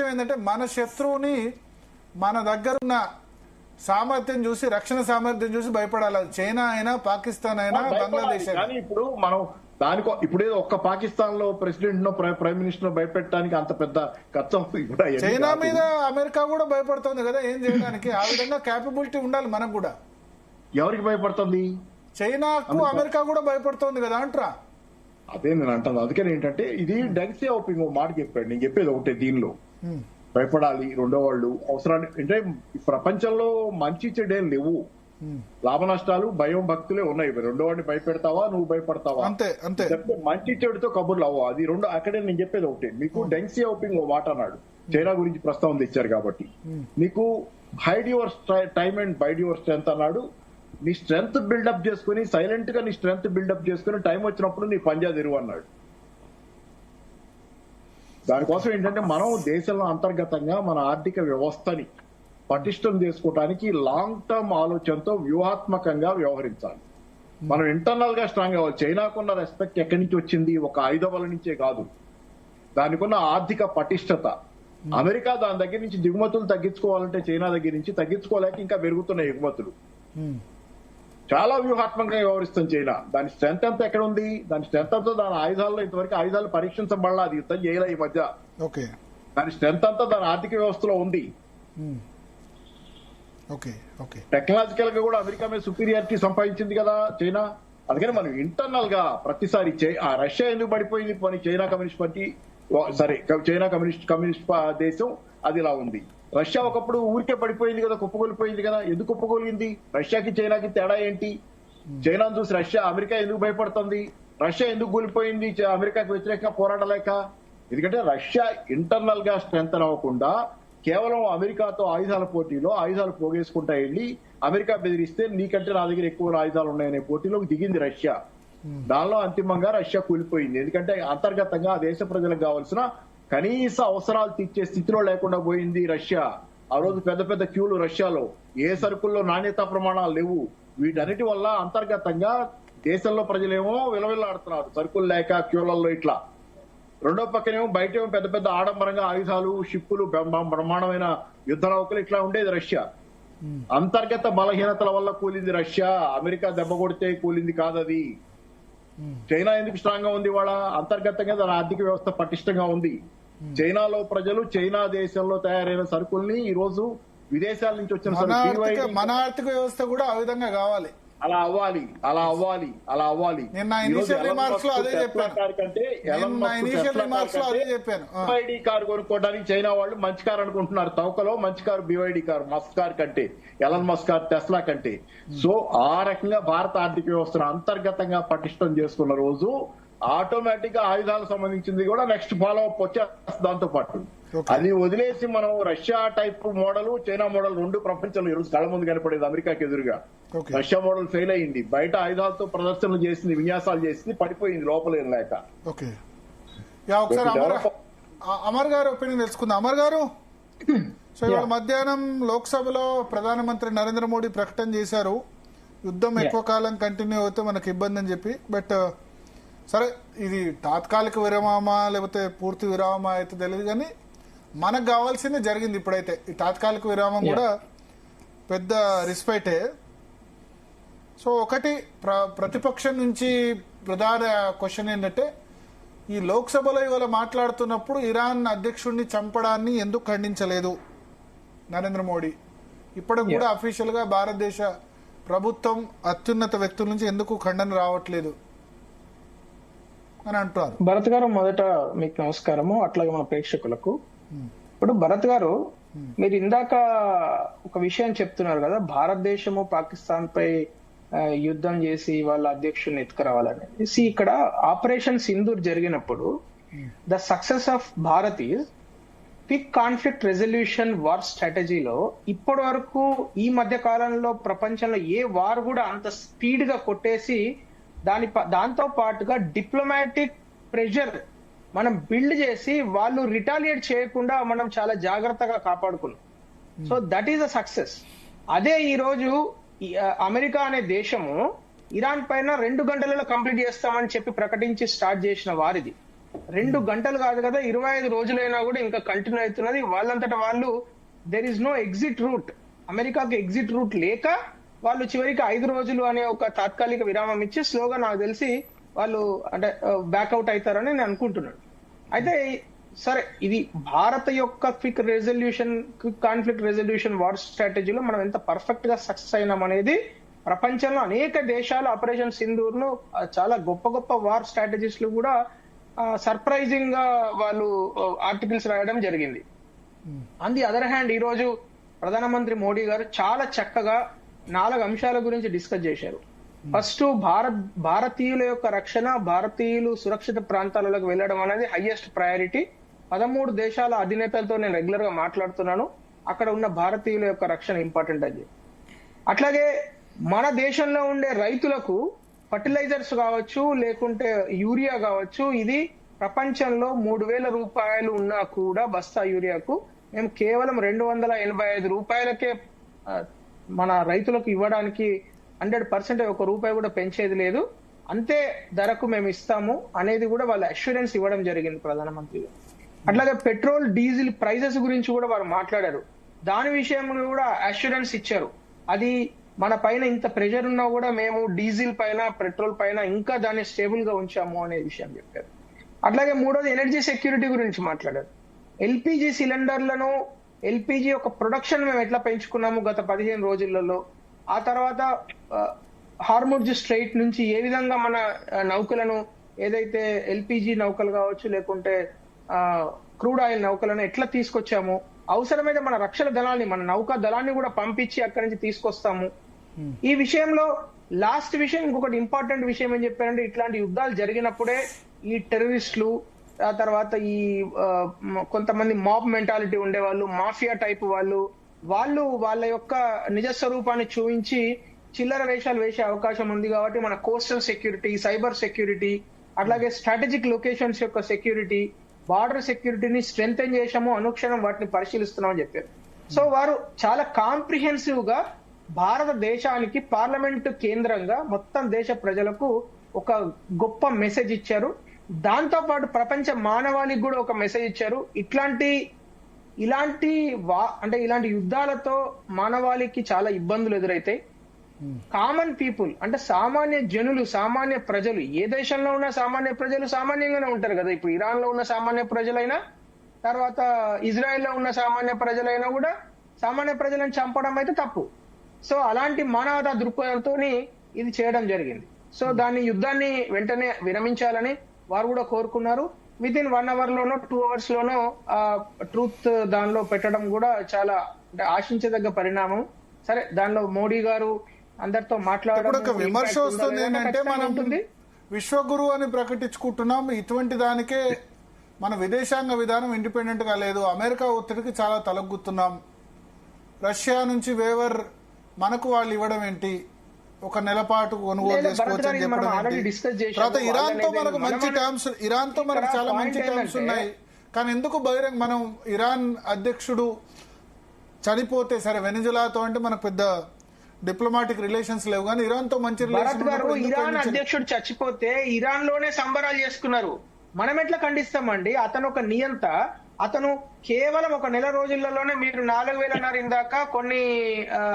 B: ఏంటంటే మన శత్రువుని మన దగ్గరున్న సామర్థ్యం చూసి, రక్షణ సామర్థ్యం చూసి భయపడాలి. చైనా అయినా, పాకిస్తాన్ అయినా, బంగ్లాదేశ్ అయినా.
C: కానీ ఇప్పుడు మనం ఇప్పుడేదో ఒక్క పాకిస్తాన్ లో ప్రెసిడెంట్ నో ప్రైమ్ మినిస్టర్ భయపెట్టడానికి అంత పెద్ద ఖర్చు.
B: చైనా మీద అమెరికా కూడా భయపడుతుంది కదా ఏం చేయడానికి. ఆ విధంగా క్యాపబిలిటీ ఉండాలి మనకు కూడా.
C: ఎవరికి భయపడుతుంది?
B: చైనాకు అమెరికా కూడా భయపడుతుంది కదా అంటారా.
C: అదే నేను అంటాను. అందుకని ఏంటంటే ఇది డెంగ్ సియాఓపింగ్ మాట చెప్పాడు. నేను చెప్పేది ఒకటే, దీనిలో భయపడాలి రెండో వాళ్ళు అవసరాన్ని. అంటే ప్రపంచంలో మంచి చెడేం లేవు, లాభ నష్టాలు భయం భక్తులే ఉన్నాయి. రెండో వాడిని భయపెడతావా, నువ్వు భయపడతావా,
B: అంతే అంతే.
C: మంచి చెడుతో కబుర్లు అవ్వ. అది రెండు. అక్కడే నేను చెప్పేది ఒకటి, మీకు డెంగ్ సియాఓపింగ్ ఓ మాట అన్నాడు, చైనా గురించి ప్రస్తావన తెచ్చారు కాబట్టి. నీకు hide your time and bide your strength అన్నాడు. నీ స్ట్రెంత్ బిల్డప్ చేసుకుని, సైలెంట్ గా నీ స్ట్రెంత్ బిల్డప్ చేసుకుని టైం వచ్చినప్పుడు నీ పంజా తెరువు అన్నాడు. దానికోసం ఏంటంటే మనం దేశంలో అంతర్గతంగా మన ఆర్థిక వ్యవస్థని పటిష్టం చేసుకోవడానికి లాంగ్ టర్మ్ ఆలోచనతో వ్యూహాత్మకంగా వ్యవహరించాలి. మనం ఇంటర్నల్ గా స్ట్రాంగ్ అవ్వాలి. చైనాకున్న రెస్పెక్ట్ ఎక్కడి నుంచి వచ్చింది? ఒక ఆయుధ బలం నుంచే కాదు, దానికున్న ఆర్థిక పటిష్టత. అమెరికా దాని దగ్గర నుంచి దిగుమతులు తగ్గించుకోవాలంటే చైనా దగ్గర నుంచి తగ్గించుకోలేక ఇంకా పెరుగుతున్నాయి ఎగుమతులు. చాలా వ్యూహాత్మకంగా వ్యవహరిస్తుంది చైనా. దాని స్ట్రెంత్ అంతా ఎక్కడ ఉంది? దాని స్ట్రెంత్ అంతా దాని ఆయుధాల్లో ఇంతవరకు ఆయుధాలు పరీక్షించబడాలి, అది యుద్ధం చేయలే ఈ మధ్య. దాని స్ట్రెంత్ అంతా దాని ఆర్థిక వ్యవస్థలో ఉంది. టెక్నాలజికల్ గా కూడా అమెరికా మీద సుపీరియారిటీ సంపాదించింది కదా చైనా. అందుకని మనం ఇంటర్నల్ గా ప్రతిసారి ఆ రష్యా ఎందుకు పడిపోయింది పని, చైనా కమ్యూనిస్ట్ పార్టీ సరే, చైనా కమ్యూనిస్ట్ దేశం అది ఇలా ఉంది. రష్యా ఒకప్పుడు ఊరికే పడిపోయింది కదా, కుప్పగొలిపోయింది కదా. ఎందుకు కుప్పగొలిగింది? రష్యాకి చైనాకి తేడా ఏంటి? చైనాను చూసి అమెరికా ఎందుకు భయపడుతుంది? రష్యా ఎందుకు కూలిపోయింది అమెరికాకి వ్యతిరేకంగా పోరాడలేక? ఎందుకంటే రష్యా ఇంటర్నల్ గా స్ట్రెంగ్ అవ్వకుండా కేవలం అమెరికాతో ఆయుధాల పోటీలో ఆయుధాలు పోగేసుకుంటా వెళ్ళి అమెరికా బెదిరిస్తే నీకంటే నా దగ్గర ఎక్కువ ఆయుధాలు ఉన్నాయనే పోటీలోకి దిగింది రష్యా. దానిలో అంతిమంగా రష్యా కూలిపోయింది. ఎందుకంటే అంతర్గతంగా ఆ దేశ ప్రజలకు కావాల్సిన కనీస అవసరాలు తీర్చే స్థితిలో లేకుండా పోయింది రష్యా. ఆ రోజు పెద్ద పెద్ద క్యూలు రష్యాలో, ఏ సరుకుల్లో నాణ్యతా ప్రమాణాలు లేవు. వీటన్నిటి వల్ల అంతర్గతంగా దేశంలో ప్రజలేమో విలవిల్లాడుతున్నారు సరుకులు లేక క్యూలలో ఇట్లా. రెండో పక్కనేమో బయటేమో పెద్ద పెద్ద ఆడంబరంగా ఆయుధాలు, షిప్పులు, బ్రహ్మాండమైన యుద్ధ నౌకలు ఇట్లా ఉండేది రష్యా. అంతర్గత బలహీనతల వల్ల కూలింది రష్యా. అమెరికా దెబ్బ కొడితే కూలింది కాదది. చైనా ఎందుకు స్ట్రాంగ్ గా ఉంది? వాళ్ళ అంతర్గతంగా దాని ఆర్థిక వ్యవస్థ పటిష్టంగా ఉంది. చైనాలో ప్రజలు చైనా దేశంలో తయారైన సరుకుల్ని ఈ రోజు విదేశాల నుంచి వచ్చిన
B: మన ఆర్థిక వ్యవస్థ కూడా ఆ విధంగా కావాలి.
C: అలా అవ్వాలి, అలా అవ్వాలి, అలా అవ్వాలి. BYD కారు కొనుక్కోవడానికి చైనా వాళ్ళు మంచి కారు అనుకుంటున్నారు. తౌకలో మంచి car BYD car, Musk car కంటే, ఎలన్ మస్క్ కార్, టెస్లా కంటే. సో ఆ రకంగా భారత ఆర్థిక వ్యవస్థను అంతర్గతంగా పటిష్టం చేసుకున్న రోజు ఆటోమేటిక్ గా ఆయుధాలకు సంబంధించింది కూడా నెక్స్ట్ ఫాలో అప్ వచ్చేస్తుంది దాంతో పాటు. అది వదిలేసి మనం Russia type model, China model రెండు ప్రపంచంలో ఈరోజు కళ్ళ ముందు కనపడేది అమెరికాకి ఎదురుగా. రష్యా మోడల్ ఫెయిల్ అయింది, బయట ఆయుధాలతో ప్రదర్శనలు చేసింది, విన్యాసాలు చేసింది, పడిపోయింది లోపలేం లేక.
B: అమర్ గారు ఒపీనియన్ తెలుసుకుందాం. అమర్ గారు, సో ఇవాళ మధ్యాహ్నం లోక్సభలో ప్రధానమంత్రి నరేంద్ర మోడీ ప్రకటన చేశారు, యుద్ధం ఎక్కువ కాలం కంటిన్యూ అవుతే మనకు ఇబ్బంది అని చెప్పి. బట్ సరే, ఇది తాత్కాలిక విరామమా లేకపోతే పూర్తి విరామమా అయితే తెలియదు, కానీ మనకు కావాల్సిందే జరిగింది ఇప్పుడైతే. ఈ తాత్కాలిక విరామం కూడా పెద్ద రిస్పెక్టే. సో ఒకటి ప్రతిపక్షం నుంచి ప్రధాన క్వశ్చన్ ఏంటంటే, ఈ లోక్సభలో ఇవాళ మాట్లాడుతున్నప్పుడు ఇరాన్ అధ్యక్షుడిని చంపడాన్ని ఎందుకు ఖండించలేదు నరేంద్ర మోడీ? ఇప్పటికి కూడా అఫీషియల్ గా భారతదేశ ప్రభుత్వం అత్యున్నత వ్యక్తుల నుంచి ఎందుకు ఖండన రావట్లేదు అని అంటారు.
D: భరత్ గారు, మొదట మీకు నమస్కారము, అట్లాగే మన ప్రేక్షకులకు. ఇప్పుడు భరత్ గారు, మీరు ఇందాక ఒక విషయం చెప్తున్నారు కదా, భారతదేశము పాకిస్తాన్ పై యుద్ధం చేసి వాళ్ళ అధ్యక్షుడిని ఎత్తుకురావాలనేది. ఇక్కడ ఆపరేషన్ సింధూర్ జరిగినప్పుడు the success of Bharat is quick conflict resolution war స్ట్రాటజీలో ఇప్పటి వరకు ఈ మధ్య కాలంలో ప్రపంచంలో ఏ వార్ కూడా అంత స్పీడ్ గా కొట్టేసి దాంతో పాటుగా డిప్లొమాటిక్ ప్రెషర్ మనం బిల్డ్ చేసి వాళ్ళు రిటాలియేట్ చేయకుండా మనం చాలా జాగ్రత్తగా కాపాడుకున్నాం. So that is a success. అదే ఈ రోజు అమెరికా అనే దేశము ఇరాన్ పైన 2 గంటలలో కంప్లీట్ చేస్తామని చెప్పి ప్రకటించి స్టార్ట్ చేసిన వారిది 2 గంటలు కాదు కదా, 25 రోజులైనా కూడా ఇంకా కంటిన్యూ అవుతున్నది. వాళ్ళంతటా వాళ్ళు there is no exit route. అమెరికాకి ఎగ్జిట్ రూట్ లేక వాళ్ళు చివరికి 5 రోజులు అనే ఒక తాత్కాలిక విరామం ఇచ్చి స్లోగా నాకు తెలిసి వాళ్ళు అంటే బ్యాక్అవుట్ అవుతారని నేను అనుకుంటున్నాను. అయితే సరే, ఇది భారత యొక్క క్విక్ కాన్ఫ్లిక్ట్ రెజల్యూషన్ వార్ స్ట్రాటజీలో మనం ఎంత పర్ఫెక్ట్ గా సక్సెస్ అయినాం అనేది ప్రపంచంలో అనేక దేశాలు ఆపరేషన్ సింధూర్ ను చాలా గొప్ప గొప్ప వార్ స్ట్రాటజిస్టులు కూడా సర్ప్రైజింగ్ గా వాళ్ళు ఆర్టికల్స్ రాయడం జరిగింది. ఆన్ ది అదర్ హ్యాండ్ ఈ రోజు ప్రధానమంత్రి మోడీ గారు చాలా చక్కగా 4 అంశాల గురించి డిస్కస్ చేశారు. ఫస్ట్, భారతీయుల యొక్క రక్షణ, భారతీయులు సురక్షిత ప్రాంతాలకు వెళ్ళడం అనేది హైయెస్ట్ ప్రయారిటీ. 13 దేశాల అధినేతలతో నేను రెగ్యులర్ గా మాట్లాడుతున్నాను. అక్కడ ఉన్న భారతీయుల యొక్క రక్షణ ఇంపార్టెంట్ అని. అట్లాగే మన దేశంలో ఉండే రైతులకు ఫర్టిలైజర్స్ కావచ్చు, లేకుంటే యూరియా కావచ్చు, ఇది ప్రపంచంలో 3,000 రూపాయలు ఉన్నా కూడా బస్తా యూరియాకు మేము కేవలం 285 రూపాయలకే మన రైతులకు ఇవ్వడానికి 100% 1 రూపాయి కూడా పెంచేది లేదు, అంతే ధరకు మేము ఇస్తాము అనేది కూడా వాళ్ళ అష్యూరెన్స్ ఇవ్వడం జరిగింది ప్రధానమంత్రి. అట్లాగే పెట్రోల్ డీజిల్ ప్రైజెస్ గురించి కూడా వారు మాట్లాడారు. దాని విషయంలో కూడా అష్యూరెన్స్ ఇచ్చారు. అది మన పైన ఇంత ప్రెషర్ ఉన్నా కూడా మేము డీజిల్ పైన, పెట్రోల్ పైన ఇంకా దాన్ని స్టేబుల్ గా ఉంచాము అనే విషయం చెప్పారు. అట్లాగే మూడోది ఎనర్జీ సెక్యూరిటీ గురించి మాట్లాడారు. ఎల్పిజి సిలిండర్లను, ఎల్పిజి యొక్క ప్రొడక్షన్ మేము ఎట్లా పెంచుకున్నాము గత 15 రోజులలో, ఆ తర్వాత హార్ముజ్ స్ట్రైట్ నుంచి ఏ విధంగా మన నౌకలను, ఏదైతే ఎల్పిజి నౌకలు కావచ్చు లేకుంటే క్రూడ్ ఆయిల్ నౌకలను ఎట్లా తీసుకొచ్చాము, అవసరమైతే మన రక్షణ దళాన్ని, మన నౌకా దళాన్ని కూడా పంపించి అక్కడి నుంచి తీసుకొస్తాము. ఈ విషయంలో లాస్ట్ విషయం, ఇంకొకటి ఇంపార్టెంట్ విషయం ఏం చెప్పారంటే, ఇట్లాంటి యుద్ధాలు జరిగినప్పుడే ఈ టెర్రరిస్టులు, ఆ తర్వాత ఈ కొంతమంది మాబ్ మెంటాలిటీ ఉండేవాళ్ళు, మాఫియా టైప్ వాళ్ళు వాళ్ళ యొక్క నిజ స్వరూపాన్ని చూపించి చిల్లర వేషాలు వేసే అవకాశం ఉంది. కాబట్టి మన కోస్టల్ సెక్యూరిటీ, సైబర్ సెక్యూరిటీ, అట్లాగే స్ట్రాటజిక్ లొకేషన్స్ యొక్క సెక్యూరిటీ, బార్డర్ సెక్యూరిటీని స్ట్రెంథెన్ చేశాము, అనుక్షణం వాటిని పరిశీలిస్తున్నామని చెప్పారు. సో వారు చాలా కాంప్రిహెన్సివ్ గా భారతదేశానికి పార్లమెంటు కేంద్రంగా మొత్తం దేశ ప్రజలకు ఒక గొప్ప మెసేజ్ ఇచ్చారు. దాంతో పాటు ప్రపంచ మానవాళికి కూడా ఒక మెసేజ్ ఇచ్చారు. ఇలాంటి యుద్ధాలతో మానవాళికి చాలా ఇబ్బందులు ఎదురైతాయి. కామన్ పీపుల్ అంటే సామాన్య జనులు, సామాన్య ప్రజలు, ఏ దేశంలో ఉన్న సామాన్య ప్రజలు సామాన్యంగానే ఉంటారు కదా. ఇప్పుడు ఇరాన్ లో ఉన్న సామాన్య ప్రజలైనా, తర్వాత ఇజ్రాయెల్ లో ఉన్న సామాన్య ప్రజలైనా కూడా సామాన్య ప్రజలను చంపడం అయితే తప్పు. సో అలాంటి మానవతా దృక్పథంతో ఇది చేయడం జరిగింది. సో దాని యుద్ధాన్ని వెంటనే విరమించాలని వారు కూడా కోరుకున్నారు. విత్ ఇన్ 1 hour లోనో 2 hours లోనో ట్రూత్ దానిలో పెట్టడం కూడా చాలా అంటే ఆశించదగ్గ పరిణామం. సరే, దానిలో మోడీ గారు అందరితో మాట్లాడడం,
B: విమర్శ వస్తుంది ఏంటంటే, మనం విశ్వగురు అని ప్రకటించుకుంటున్నాం, ఇటువంటి దానికే మన విదేశాంగ విధానం ఇండిపెండెంట్ గా లేదు, అమెరికా ఒత్తిడికి చాలా తలగ్గుతున్నాం, రష్యా నుంచి వేవర్ మనకు వాళ్ళు ఇవ్వడం ఏంటి, 1 నెల పాటు కొనుగోలు చేసుకోవచ్చు అని చెప్పడం ఏంటి, తర్వాత ఇరాన్ తో మనకు మంచి టర్మ్స్, ఇరాన్ తో మనకు చాలా మంచి టర్మ్స్ ఉన్నాయి, కానీ ఎందుకు బహిరంగ మనం ఇరాన్ అధ్యక్షుడు చనిపోతే, సరే వెనిజులాతో అంటే మనకు పెద్ద డిప్లొమాటిక్ రిలేషన్స్ లేవు, కానీ ఇరాన్ తో మంచి
D: ఇరాన్ అధ్యక్షుడు చచ్చిపోతే ఇరాన్ లోనే సంబరాలు చేసుకున్నారు. మనం ఎట్లా ఖండిస్తామండి? అతను ఒక నియంత, అతను కేవలం 1 నెల రోజులలోనే మీరు 4,000 అన్నారు ఇందాక, కొన్ని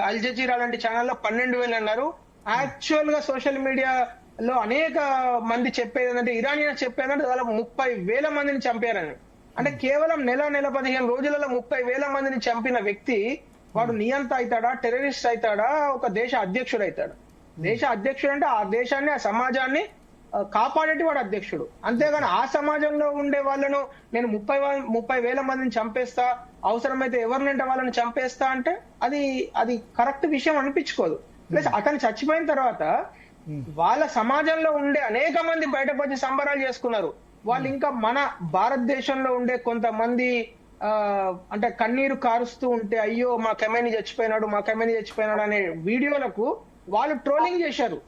D: అల్ జజీరా లాంటి ఛానల్లో 12,000 అన్నారు. యాక్చువల్ గా సోషల్ మీడియాలో అనేక మంది చెప్పేది ఏంటంటే, ఇరానియన్ చెప్పేదంటే దాదాపు 30,000 మందిని చంపారని. అంటే కేవలం నెల 15 రోజులలో 30,000 మందిని చంపిన వ్యక్తి వాడు నియంత అవుతాడా, టెర్రరిస్ట్ అవుతాడా, ఒక దేశ అధ్యక్షుడు అవుతాడు? దేశ అధ్యక్షుడు అంటే ఆ దేశాన్ని, ఆ సమాజాన్ని కాపాడేటి వాడు అధ్యక్షుడు. అంతేగాని ఆ సమాజంలో ఉండే వాళ్ళను నేను 30,000 మందిని చంపేస్తా, అవసరమైతే ఎవరినంటే వాళ్ళని చంపేస్తా అంటే అది కరెక్ట్ విషయం అనిపించుకోదు. ప్లస్ అతను చచ్చిపోయిన తర్వాత వాళ్ళ సమాజంలో ఉండే అనేక మంది బయటకు వచ్చి సంబరాలు చేసుకున్నారు. వాళ్ళు ఇంకా మన భారతదేశంలో ఉండే కొంతమంది అంటే కన్నీరు కారుస్తూ ఉంటే, అయ్యో మా కెమెని చచ్చిపోయినాడు, మా కెమెని చచ్చిపోయినాడు అనే వీడియోలకు వాళ్ళు ట్రోలింగ్ చేశారు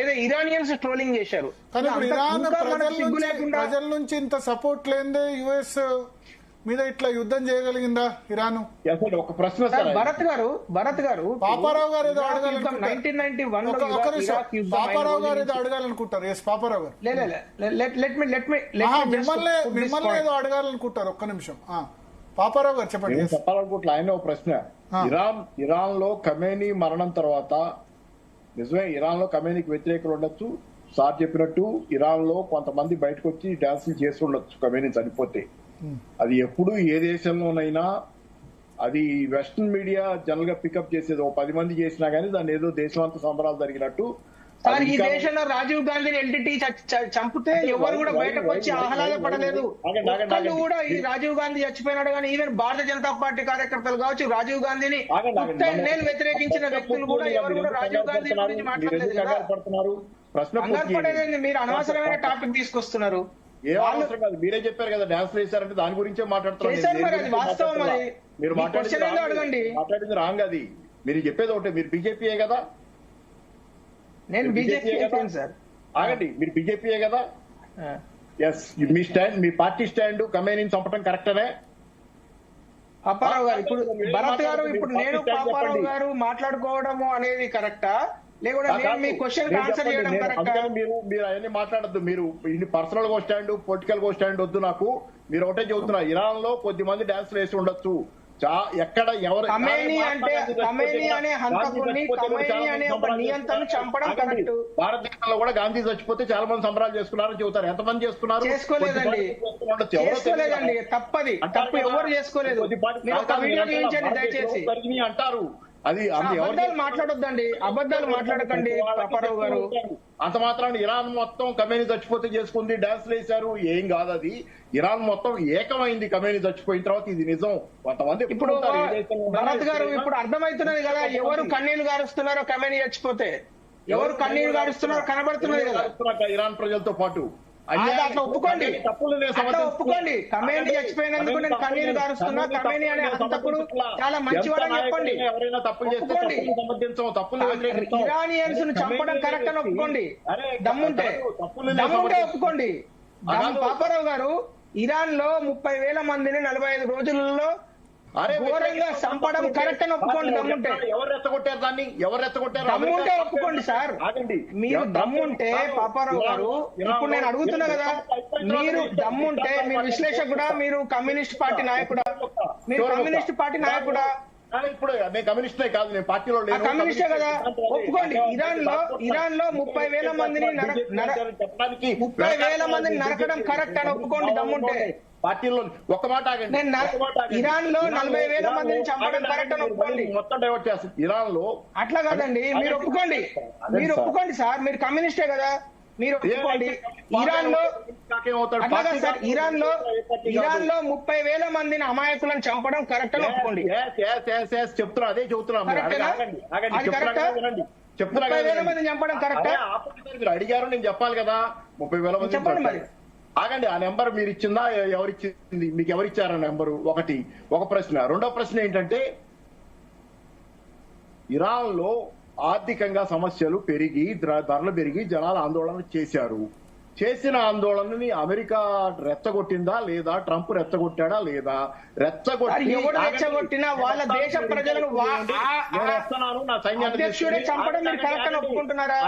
D: ఏదో ఇరానియన్స్ ట్రోలింగ్ చేశారు.
B: కానీ ఇప్పుడు
D: అంత
B: ఇరాన్
D: ఇంకా మనకు సిగ్గు లేకుండా
B: ప్రజల నుంచి ఇంత సపోర్ట్ లేదే యుఎస్ మీద ఇట్లా యుద్ధం చేయగలిగిందా ఇరాన్?
C: అసలు ఒక ప్రశ్న సార్,
D: భరత్ గారు
B: పాపారావు గారు ఏదో అడగాలనుకుంటారు.
D: 1991 లో ఇరాక్ యుద్ధం
B: పాపారావు గారు ఏదో అడగాలనుకుంటారు. ఎస్ పాపారావు గారు మిమ్మల్ని ఏదో అడగాలనుకుంటారు. ఒక్క నిమిషం పాపారావు గారు చెప్పండి.
C: నేను చెప్పాలనుకుంటున్నా ఆయన ఒక ప్రశ్న. ఇరాన్ లో ఖమేనీ మరణం తర్వాత నిజమే ఇరాన్ లో ఖమేనీకి వ్యతిరేకులు ఉండొచ్చు. సార్ చెప్పినట్టు ఇరాన్ లో కొంతమంది బయటకు వచ్చి డాన్సులు చేసి ఉండొచ్చు ఖమేనీ చనిపోతే. అది ఎప్పుడు ఏ దేశంలోనైనా అది వెస్టర్న్ మీడియా జనరల్ గా పికప్ చేసేది. 10 మంది చేసినా గానీ దాన్ని ఏదో దేశం అంతా సంబరాలు జరిగినట్టు.
D: ఈ దేశంలో రాజీవ్ గాంధీని ఎల్టీటీ చంపితే ఎవరు కూడా బయటకు వచ్చి ఆహ్లాదపడలేదు. ఒక్కళ్ళు కూడా ఈ రాజీవ్ గాంధీ చచ్చిపోయినాడు కానీ ఈవెన్ భారతీయ జనతా పార్టీ కార్యకర్తలు కావచ్చు రాజీవ్ గాంధీని వ్యతిరేకించిన వ్యక్తులు కూడా ఎవరు కూడా రాజీవ్ గాంధీ గురించి మాట్లాడలేదు కదా. మీరు అనవసరమైన టాపిక్ తీసుకొస్తున్నారు.
C: ఏ అవసరం కాదు, మీరే చెప్పారు కదా డాన్స్ వేశారంటే దాని గురించే మాట్లాడుతున్నారు. మీరు మాట్లాడింది రాంగ్. అది మీరు చెప్పేది ఒకటే. మీరు బీజేపీయే కదా?
D: నేను బీజేపీ సార్.
C: ఆగండి, మీరు బీజేపీయే కదా? ఎస్, మీ పార్టీ స్టాండ్ ఖమేనీని చంపడం కరెక్టనే?
D: పాపారావు గారు ఇప్పుడు భరత్ గారు ఇప్పుడు నేను పాపారావు గారు మాట్లాడుకోవడము అనేది కరెక్టా లేకుండా నేను మీ క్వశ్చన్ ఆన్సర్ చేయడం కరెక్టా?
C: మీరు అవన్నీ మాట్లాడద్దు. మీరు ఇన్ని పర్సనల్ గా స్టాండ్ పొలిటికల్ గా స్టాండ్ వద్దు నాకు. మీరు ఒకటే చెబుతున్నారు, ఇరాన్ లో కొద్దిమంది డాన్స్ వేసి ఉండొచ్చు. ఎక్కడ ఎవరు భారతదేశంలో కూడా గాంధీ చచ్చిపోతే చాలా మంది సంబరాలు చేసుకున్నారని చెబుతారు. ఎంతమంది చేసుకున్నారు?
D: చేసుకోలేదండి. తప్పది, తప్పు ఎవరు చేసుకోలేదు.
C: అంటారు. అది
D: అబద్ధాలు మాట్లాడొద్దండి, అబద్ధాలు మాట్లాడకండి పాపారావు గారు.
C: అంత మాత్రాన్ని ఇరాన్ మొత్తం ఖమేనీ చచ్చిపోతే చేసుకుంది, డాన్స్లు వేశారు. ఏం కాదు అది. ఇరాన్ మొత్తం ఏకమైంది ఖమేనీ చచ్చిపోయిన తర్వాత. ఇది నిజం. కొంతమంది
D: ఇప్పుడు భరత్ గారు ఇప్పుడు అర్థమవుతున్నది కదా ఎవరు కన్నీళ్లు గారుస్తున్నారో. ఖమేనీ చచ్చిపోతే ఎవరు కన్నీళ్లు గారుస్తున్నారో కనబడుతున్నది కదా
C: ఇరాన్ ప్రజలతో పాటు.
D: అట్లా ఒప్పుకోండి, ఒప్పుకోండి. ఖమేనీ చచ్చిపోయినందుకు నేను కన్నీళ్లు గారుస్తున్నా, ఖమేనీ అనే హంతకుడు చాలా మంచివాడని చెప్పండి.
C: ఎవరైనా తప్పులు చేస్తే
D: ఇరానియన్స్ ను చంపడం కరెక్ట్ అని ఒప్పుకోండి. దమ్ముంటే ఒప్పుకోండి. పాపారావు గారు ఇరాన్ లో 30,000 మందిని 45 రోజులలో ఘోరంగా చంపడం కరెక్ట్ అని ఒప్పుకోండి. దమ్ముంటే
C: ఎవరు రెచ్చగొట్టారు దాన్ని? ఎవరు రెచ్చగొట్టారు?
D: దమ్ముంటే ఒప్పుకోండి సార్. మీరు దమ్ముంటే పాపారావు గారు ఇప్పుడు నేను అడుగుతున్నా కదా, మీరు దమ్ముంటే మీరు విశ్లేషకుడా, మీరు కమ్యూనిస్ట్ పార్టీ నాయకుడా? మీరు కమ్యూనిస్ట్ పార్టీ నాయకుడా?
C: ఇప్పుడు నేను కమ్యూనిస్టే కాదు, నేను పార్టీలో లేను.
D: కమ్యూనిస్టే కదా, ఒప్పుకోండి. ఇరాన్ లో 30,000 మందిని 30,000 మందిని నరకడం కరెక్ట్ అని ఒప్పుకోండి దమ్ముంటే.
C: పార్టీలో ఒక మాట ఆగండి.
D: ఇరాన్ లో 40,000 మందిని చంపడం కరెక్ట్ అని ఒప్పుకోండి.
C: మొత్తం డైవర్ట్ చేస్తుంది ఇరాన్ లో.
D: అట్లా కాదండి, మీరు ఒప్పుకోండి. మీరు ఒప్పుకోండి సార్, మీరు కమ్యూనిస్టే కదా, మీరు ఒప్పుకోండి. ఇరాన్ లో ఇరాన్ లో 30,000 మందిని అమాయకులను చంపడం కరెక్ట్ అని ఒప్పుకోండి.
C: చెప్తున్నా, అదే చెబుతున్నా.
D: 30,000 మందిని చంపడం కరెక్ట్.
C: మీరు అడిగారు, నేను చెప్పాలి కదా. 30,000 మంది
D: చెప్పండి మరి.
C: ఆగండి, ఆ నెంబర్ మీరు ఇచ్చిందా? ఎవరిచ్చింది? మీకు ఎవరిచ్చారా నెంబరు? ఒక ప్రశ్న. రెండో ప్రశ్న ఏంటంటే, ఇరాన్ లో ఆర్థికంగా సమస్యలు పెరిగి ధరలు పెరిగి జనాలు ఆందోళన చేశారు. చేసిన ఆందోళనని అమెరికా రెచ్చగొట్టిందా లేదా? ట్రంప్ రెచ్చగొట్టాడా లేదా?
D: రెచ్చగొట్టినా వాళ్ళ దేశ ప్రజలను
C: వస్తున్నాను నా సైన్యాన్ని
D: ఒప్పుకుంటున్నారా?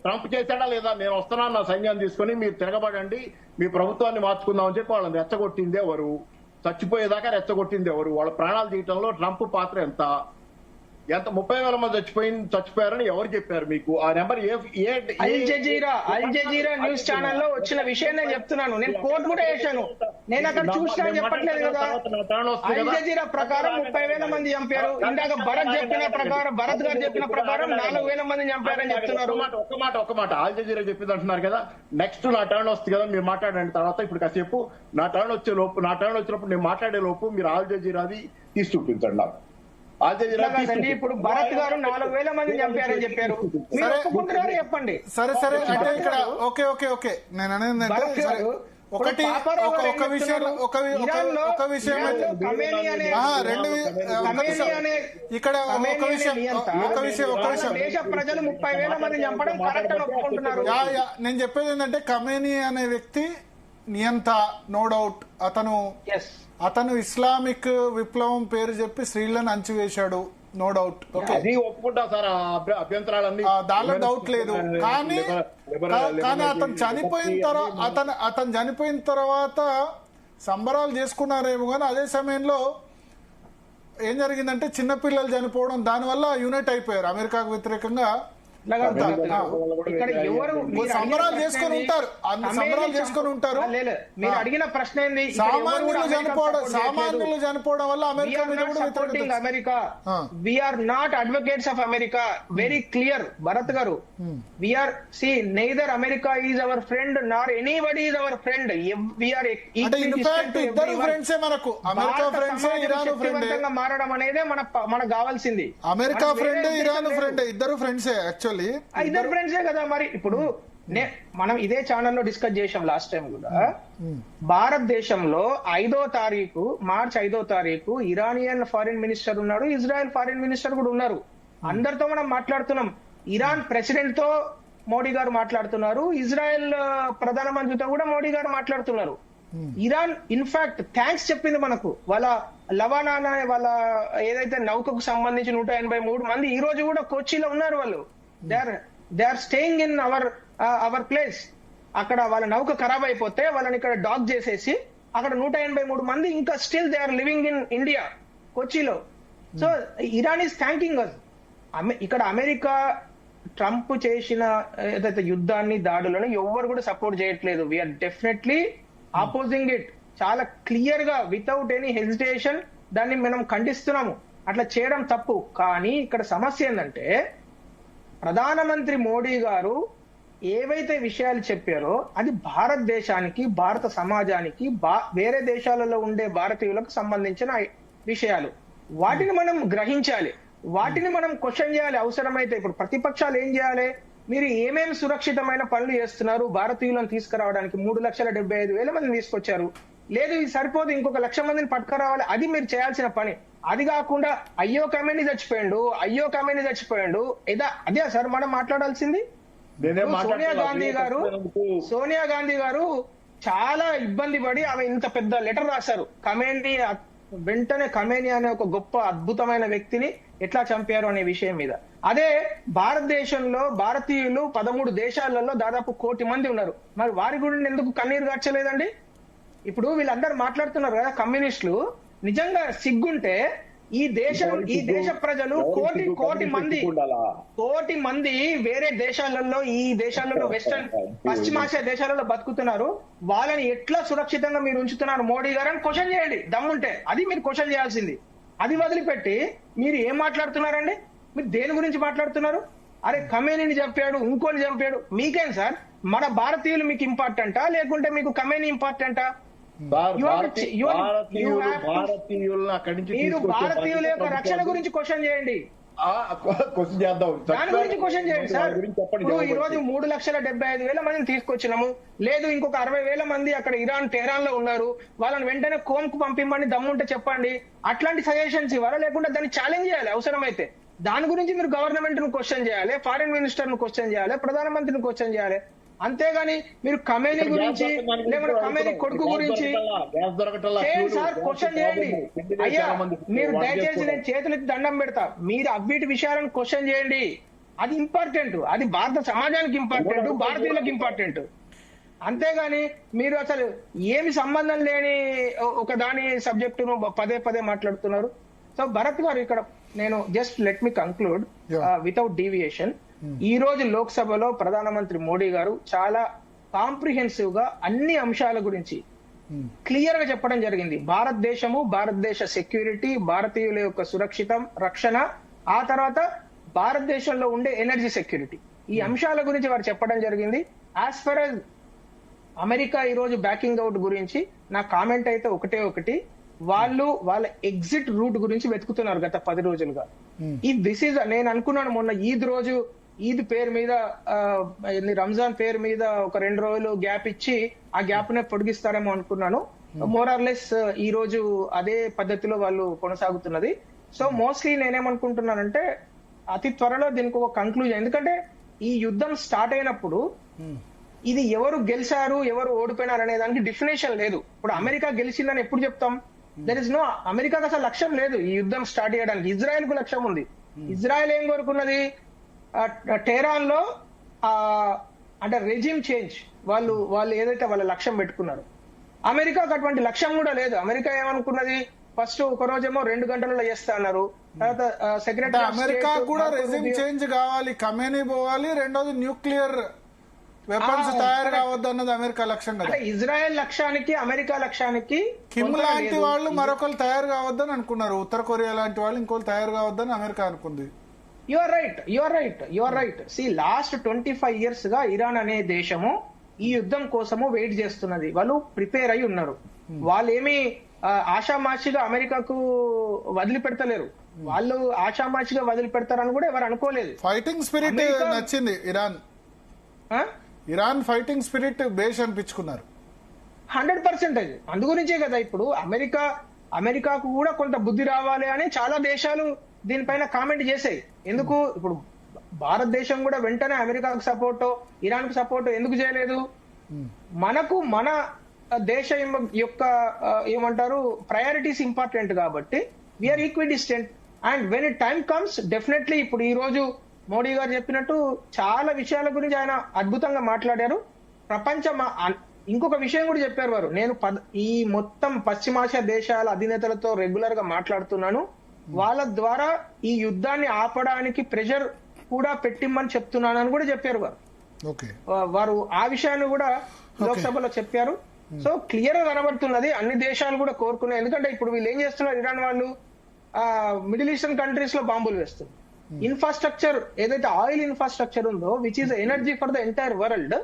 C: ట్రంప్ చేశాడా లేదా? నేను వస్తున్నాను నా సైన్యాన్ని తీసుకుని మీరు తిరగబడండి, మీ ప్రభుత్వాన్ని మార్చుకుందామని చెప్పి వాళ్ళని రెచ్చగొట్టింది ఎవరు? చచ్చిపోయేదాకా రెచ్చగొట్టింది ఎవరు? వాళ్ళ ప్రాణాలు తీయటంలో ట్రంప్ పాత్ర ఎంత? 30,000 మంది చచ్చిపోయారని ఎవరు చెప్పారు మీకు? ఆ నెంబర్
D: అల్ జజీరా న్యూస్ ఛానల్లో వచ్చిన విషయం నేను చెప్తున్నాను. నేను కోర్టు కూడా వేశాను. నేను అక్కడ చూసినా చెప్పట్లేదు కదా. అల్ జజీరా ప్రకారం 30,000 మంది చంపారు. ఇందాక భరత్ గారు చెప్పిన ప్రకారం 4,000 మంది చంపారని చెప్తున్నారు.
C: ఒక మాట అల్ జజీరా చెప్పింది అంటున్నారు కదా. నెక్స్ట్ నా టర్న్ వస్తుంది కదా, మీరు మాట్లాడండి. తర్వాత ఇప్పుడు కాసేపు నా టర్న్ వచ్చినప్పుడు నేను మాట్లాడే లోపు మీరు అల్ జజీరాది తీసి చూపించండి నాకు.
D: ఇప్పుడు భరత్ గారు 4,000 మంది చంపారని చెప్పారు. చెప్పండి.
B: సరే అంటే ఇక్కడ ఓకే నేను అనేది ఒకటి ఒక విషయం ఇక్కడ ఒక విషయం
D: దేశ ప్రజలు 30,000 మంది చంపడం కరెక్ట్ అని ఒప్పుకుంటున్నారు.
B: నేను చెప్పేది ఏంటంటే ఖమేనీ అనే వ్యక్తి నియంత, నో డౌట్. అతను ఇస్లామిక్ విప్లవం పేరు చెప్పి స్త్రీలను అంచివేశాడు, నో డౌట్.
C: అది ఒప్పుకుంటా సార్, అభ్యంతరాలన్నీ
B: దానిలో డౌట్ లేదు. కానీ అతను చనిపోయిన తర్వాత సంబరాలు చేసుకున్నారేమో, కానీ అదే సమయంలో ఏం జరిగిందంటే చిన్నపిల్లలు చనిపోవడం, దానివల్ల యూనైట్ అయిపోయారు అమెరికాకు వ్యతిరేకంగా. సంబరాలు చేసుకొని ఉంటారు.
D: మీరు అడిగిన ప్రశ్న ఏంది?
B: సామాన్యులు చనిపోవడం వల్ల అమెరికా మీద కూడా
D: America we're not advocates of America. Very clear Bharat garu. We're see neither America is our friend nor anybody is our friend. We're
B: ఇద్దరు ఫ్రెండ్సే మనకు. America friends, Iran friend.
D: మారడం అనేదే మనకు కావాల్సింది.
B: అమెరికా ఫ్రెండ్, ఇరాన్ ఫ్రెండ్, ఇద్దరు ఫ్రెండ్సే.
D: ఇద్దరు ఫ్రెండ్సే కదా. మరి ఇప్పుడు మనం ఇదే ఛానల్లో డిస్కస్ చేసాం లాస్ట్ టైం కూడా. భారతదేశంలో మార్చి 5వ తారీఖు ఇరానియన్ ఫారిన్ మినిస్టర్ ఉన్నాడు, ఇజ్రాయెల్ ఫారిన్ మినిస్టర్ కూడా ఉన్నారు. అందరితో మనం మాట్లాడుతున్నాం. ఇరాన్ ప్రెసిడెంట్ తో మోడీ గారు మాట్లాడుతున్నారు, ఇజ్రాయెల్ ప్రధానమంత్రితో కూడా మోడీ గారు మాట్లాడుతున్నారు. ఇరాన్ ఇన్ఫాక్ట్ థ్యాంక్స్ చెప్పింది మనకు. వాళ్ళ లవానా వాళ్ళ ఏదైతే నౌకకు సంబంధించి 183 మంది ఈ రోజు కూడా కొచ్చిలో ఉన్నారు. వాళ్ళు they are staying in our place. అక్కడ వాళ్ళ నౌక ఖరాబ్ అయిపోతే వాళ్ళని ఇక్కడ డాక్ చేసేసి అక్కడ 183 మంది ఇంకా still they are living in India, కొచ్చిలో. So Iran is thanking us. ఇక్కడ అమెరికా ట్రంప్ చేసిన ఏదైతే యుద్ధాన్ని, దాడులను ఎవ్వరు కూడా సపోర్ట్ చేయట్లేదు. We are definitely opposing it. చాలా క్లియర్ గా వితౌట్ ఎనీ హెసిటేషన్ దాన్ని మనం ఖండిస్తున్నాము. అట్లా చేయడం తప్పు. కానీ ఇక్కడ సమస్య ఏంటంటే ప్రధానమంత్రి మోడీ గారు ఏవైతే విషయాలు చెప్పారో అది భారతదేశానికి, భారత సమాజానికి, వేరే దేశాలలో ఉండే భారతీయులకు సంబంధించిన విషయాలు. వాటిని మనం గ్రహించాలి, వాటిని మనం క్వశ్చన్ చేయాలి అవసరమైతే. ఇప్పుడు ప్రతిపక్షాలు ఏం చేయాలి? మీరు ఏమేమి సురక్షితమైన పనులు చేస్తున్నారు? భారతీయులను తీసుకురావడానికి 3,75,000 మందిని తీసుకొచ్చారు. లేదు ఇది సరిపోదు, ఇంకొక 1,00,000 మందిని పట్టుకురావాలి. అది మీరు చేయాల్సిన పని. అది కాకుండా అయ్యో ఖమేనీ చచ్చిపోయాడు అదే సార్ మనం మాట్లాడాల్సింది. సోనియా గాంధీ గారు చాలా ఇబ్బంది పడి ఆమె ఇంత పెద్ద లెటర్ రాశారు. వెంటనే ఖమేనీ అనే ఒక గొప్ప అద్భుతమైన వ్యక్తిని ఎట్లా చంపారు అనే విషయం మీద. అదే భారతదేశంలో భారతీయులు 13 దేశాలలో దాదాపు 1 కోటి మంది ఉన్నారు. మరి వారి గురించి ఎందుకు కన్నీరు గార్చలేదండి? ఇప్పుడు వీళ్ళందరూ మాట్లాడుతున్నారు కదా కమ్యూనిస్టులు. నిజంగా సిగ్గుంటే ఈ దేశ ప్రజలు కోటి మంది వేరే దేశాలలో, ఈ దేశాలలో వెస్టర్న్ పశ్చిమాసియా దేశాలలో బతుకుతున్నారు. వాళ్ళని ఎట్లా సురక్షితంగా మీరు ఉంచుతున్నారు మోడీ గారు అని క్వశ్చన్ చేయండి దమ్ముంటే. అది మీరు క్వశ్చన్ చేయాల్సింది. అది వదిలిపెట్టి మీరు ఏం మాట్లాడుతున్నారండి? మీరు దేని గురించి మాట్లాడుతున్నారు? అరే ఖమేనీని చంపాడు, ఇంకోని చంపాడు. మీకేం సార్? మన భారతీయులు మీకు ఇంపార్టెంటా లేకుంటే మీకు ఖమేనీ ఇంపార్టెంటా? మీరు భారతీయుల యొక్క రక్షణ గురించి క్వశ్చన్ చేయండి, దాని గురించి క్వశ్చన్ చేయండి సార్. ఈ రోజు 3,75,000 మందిని తీసుకొచ్చినాము. లేదు ఇంకొక 60,000 మంది అక్కడ టెహరాన్ లో ఉన్నారు, వాళ్ళని వెంటనే కోమ్ కు పంపిమ్మని దమ్ముంటే చెప్పండి. అట్లాంటి సజెషన్స్ ఇవ్వాలా? లేకుంటే దాన్ని ఛాలెంజ్ చేయాలి అవసరమైతే. దాని గురించి మీరు గవర్నమెంట్ ను క్వశ్చన్ చేయాలి, ఫారిన్ మినిస్టర్ ను క్వశ్చన్ చేయాలి, ప్రధానమంత్రిని క్వశ్చన్ చేయాలి. అంతేగాని మీరు ఖమేనీ గురించి లేకుంటే ఖమేనీ కొడుకు గురించి సార్ క్వశ్చన్ చేయండి. అయ్యా మీరు దయచేసి నేను చేతులెత్తి దండం పెడతా, మీరు అవ్విటి విషయాలను క్వశ్చన్ చేయండి. అది ఇంపార్టెంట్, అది భారత సమాజానికి ఇంపార్టెంట్, భారతీయులకు ఇంపార్టెంట్. అంతేగాని మీరు అసలు ఏమి సంబంధం లేని ఒక దాని సబ్జెక్టును పదే మాట్లాడుతున్నారు. సో భరత్ గారు, ఇక్కడ నేను just let me conclude without deviation. ఈ రోజు లోక్సభలో ప్రధానమంత్రి మోడీ గారు చాలా కాంప్రిహెన్సివ్ గా అన్ని అంశాల గురించి క్లియర్ గా చెప్పడం జరిగింది. భారతదేశ సెక్యూరిటీ, భారతీయుల యొక్క సురక్షితం రక్షణ, ఆ తర్వాత భారతదేశంలో ఉండే ఎనర్జీ సెక్యూరిటీ, ఈ అంశాల గురించి వారు చెప్పడం జరిగింది. యాజ్ ఫర్ as అమెరికా ఈ రోజు బ్యాకింగ్ అవుట్ గురించి నా కామెంట్ అయితే ఒకటి, వాళ్ళు వాళ్ళ ఎగ్జిట్ రూట్ గురించి వెతుకుతున్నారు గత 10 రోజులుగా. నేను అనుకున్నాను మొన్న ఈద్ రోజు ఈద్ పేరు మీద రంజాన్ పేరు మీద ఒక 2 రోజులు గ్యాప్ ఇచ్చి ఆ గ్యాప్ నే పొడిగిస్తారేమో అనుకున్నాను. మోర్ ఆర్ లెస్ ఈ రోజు అదే పద్ధతిలో వాళ్ళు కొనసాగుతున్నది. సో మోస్ట్లీ నేనేమనుకుంటున్నానంటే అతి త్వరలో దీనికి ఒక కంక్లూజన్, ఎందుకంటే ఈ యుద్ధం స్టార్ట్ అయినప్పుడు ఇది ఎవరు గెలిచారు ఎవరు ఓడిపోయినారు అనే దానికి డెఫినేషన్ లేదు. ఇప్పుడు అమెరికా గెలిచిందని ఎప్పుడు చెప్తాం? దెర్ ఇస్ నో, అమెరికాకి అసలు లక్ష్యం లేదు ఈ యుద్ధం స్టార్ట్ చేయడానికి. ఇజ్రాయెల్ కు లక్ష్యం ఉంది. ఇజ్రాయెల్ ఏం కోరుకున్నది? టెహరాన్ లో అంటే రెజిమ్ చేంజ్ వాళ్ళు ఏదైతే వాళ్ళ లక్ష్యం పెట్టుకున్నారు. అమెరికాకు అటువంటి లక్ష్యం కూడా లేదు. అమెరికా ఏమనుకున్నది? ఫస్ట్ ఒక రోజేమో 2 గంటలలో చేస్తా అన్నారు. తర్వాత సెక్రటరీ
B: అమెరికా కూడా రెజిమ్ చేంజ్ కావాలి, ఖమేనీ పోవాలి, రెండోది న్యూక్లియర్ వెపన్స్ తయారు కావద్దు అన్నది అమెరికా లక్ష్యం కదా.
D: ఇజ్రాయెల్ లక్ష్యానికి అమెరికా లక్షానికి
B: కిమ్ లాంటి వాళ్ళు మరొకరు తయారు కావద్దని అనుకున్నారు. ఉత్తర కొరియా లాంటి వాళ్ళు ఇంకోళ్ళు తయారు కావద్దని అమెరికా అనుకుంది.
D: You are right. See last 25 years గా ఇరాన్ అనే దేశము ఈ యుద్ధం కోసము వెయిట్ చేస్తున్నది. వాళ్ళు ప్రిపేర్ అయి ఉన్నారు. వాళ్ళు ఏమి ఆషామాషిగా అమెరికాకు వదిలిపెడతలేరు. వాళ్ళు ఆషామాషిగా వదిలిపెడతారని కూడా ఎవరు అనుకోలేదు.
B: ఫైటింగ్ స్పిరిట్ నచ్చింది ఇరాన్ ఫైటింగ్ స్పిరిట్ బేస్ అనిపించుకున్నారు
D: 100%. అందుగురించే కదా ఇప్పుడు అమెరికాకు కూడా కొంత బుద్ధి రావాలి అని చాలా దేశాలు దీనిపైన కామెంట్ చేశాయి. ఎందుకు ఇప్పుడు భారతదేశం కూడా వెంటనే అమెరికాకు సపోర్ట్ ఇరాన్ కు సపోర్ట్ ఎందుకు చేయలేదు? మనకు మన దేశం యొక్క ఏమంటారు ప్రయారిటీస్ ఇంపార్టెంట్ కాబట్టి we are equidistant. And when it time comes definitely ఇప్పుడు ఈ రోజు మోడీ గారు చెప్పినట్టు చాలా విషయాల గురించి ఆయన అద్భుతంగా మాట్లాడారు. ఇంకొక విషయం కూడా చెప్పారు వారు. నేను ఈ మొత్తం పశ్చిమాసియా దేశాల అధినేతలతో రెగ్యులర్ గా మాట్లాడుతున్నాను. వాళ్ళ ద్వారా ఈ యుద్ధాన్ని ఆపడానికి ప్రెషర్ కూడా పెట్టిమ్మని చెప్తున్నానని కూడా చెప్పారు వారు. ఆ విషయాన్ని కూడా లోక్సభలో చెప్పారు. సో క్లియర్ గా కనబడుతున్నది అన్ని దేశాలు కూడా కోరుకున్నాయి. ఎందుకంటే ఇప్పుడు వీళ్ళు ఏం చేస్తున్నారు? ఇరాన్ వాళ్ళు మిడిల్ ఈస్టర్న్ కంట్రీస్ లో బాంబులు వేస్తున్నారు. ఇన్ఫ్రాస్ట్రక్చర్ ఏదైతే ఆయిల్ ఇన్ఫ్రాస్ట్రక్చర్ ఉందో which is energy for the entire world,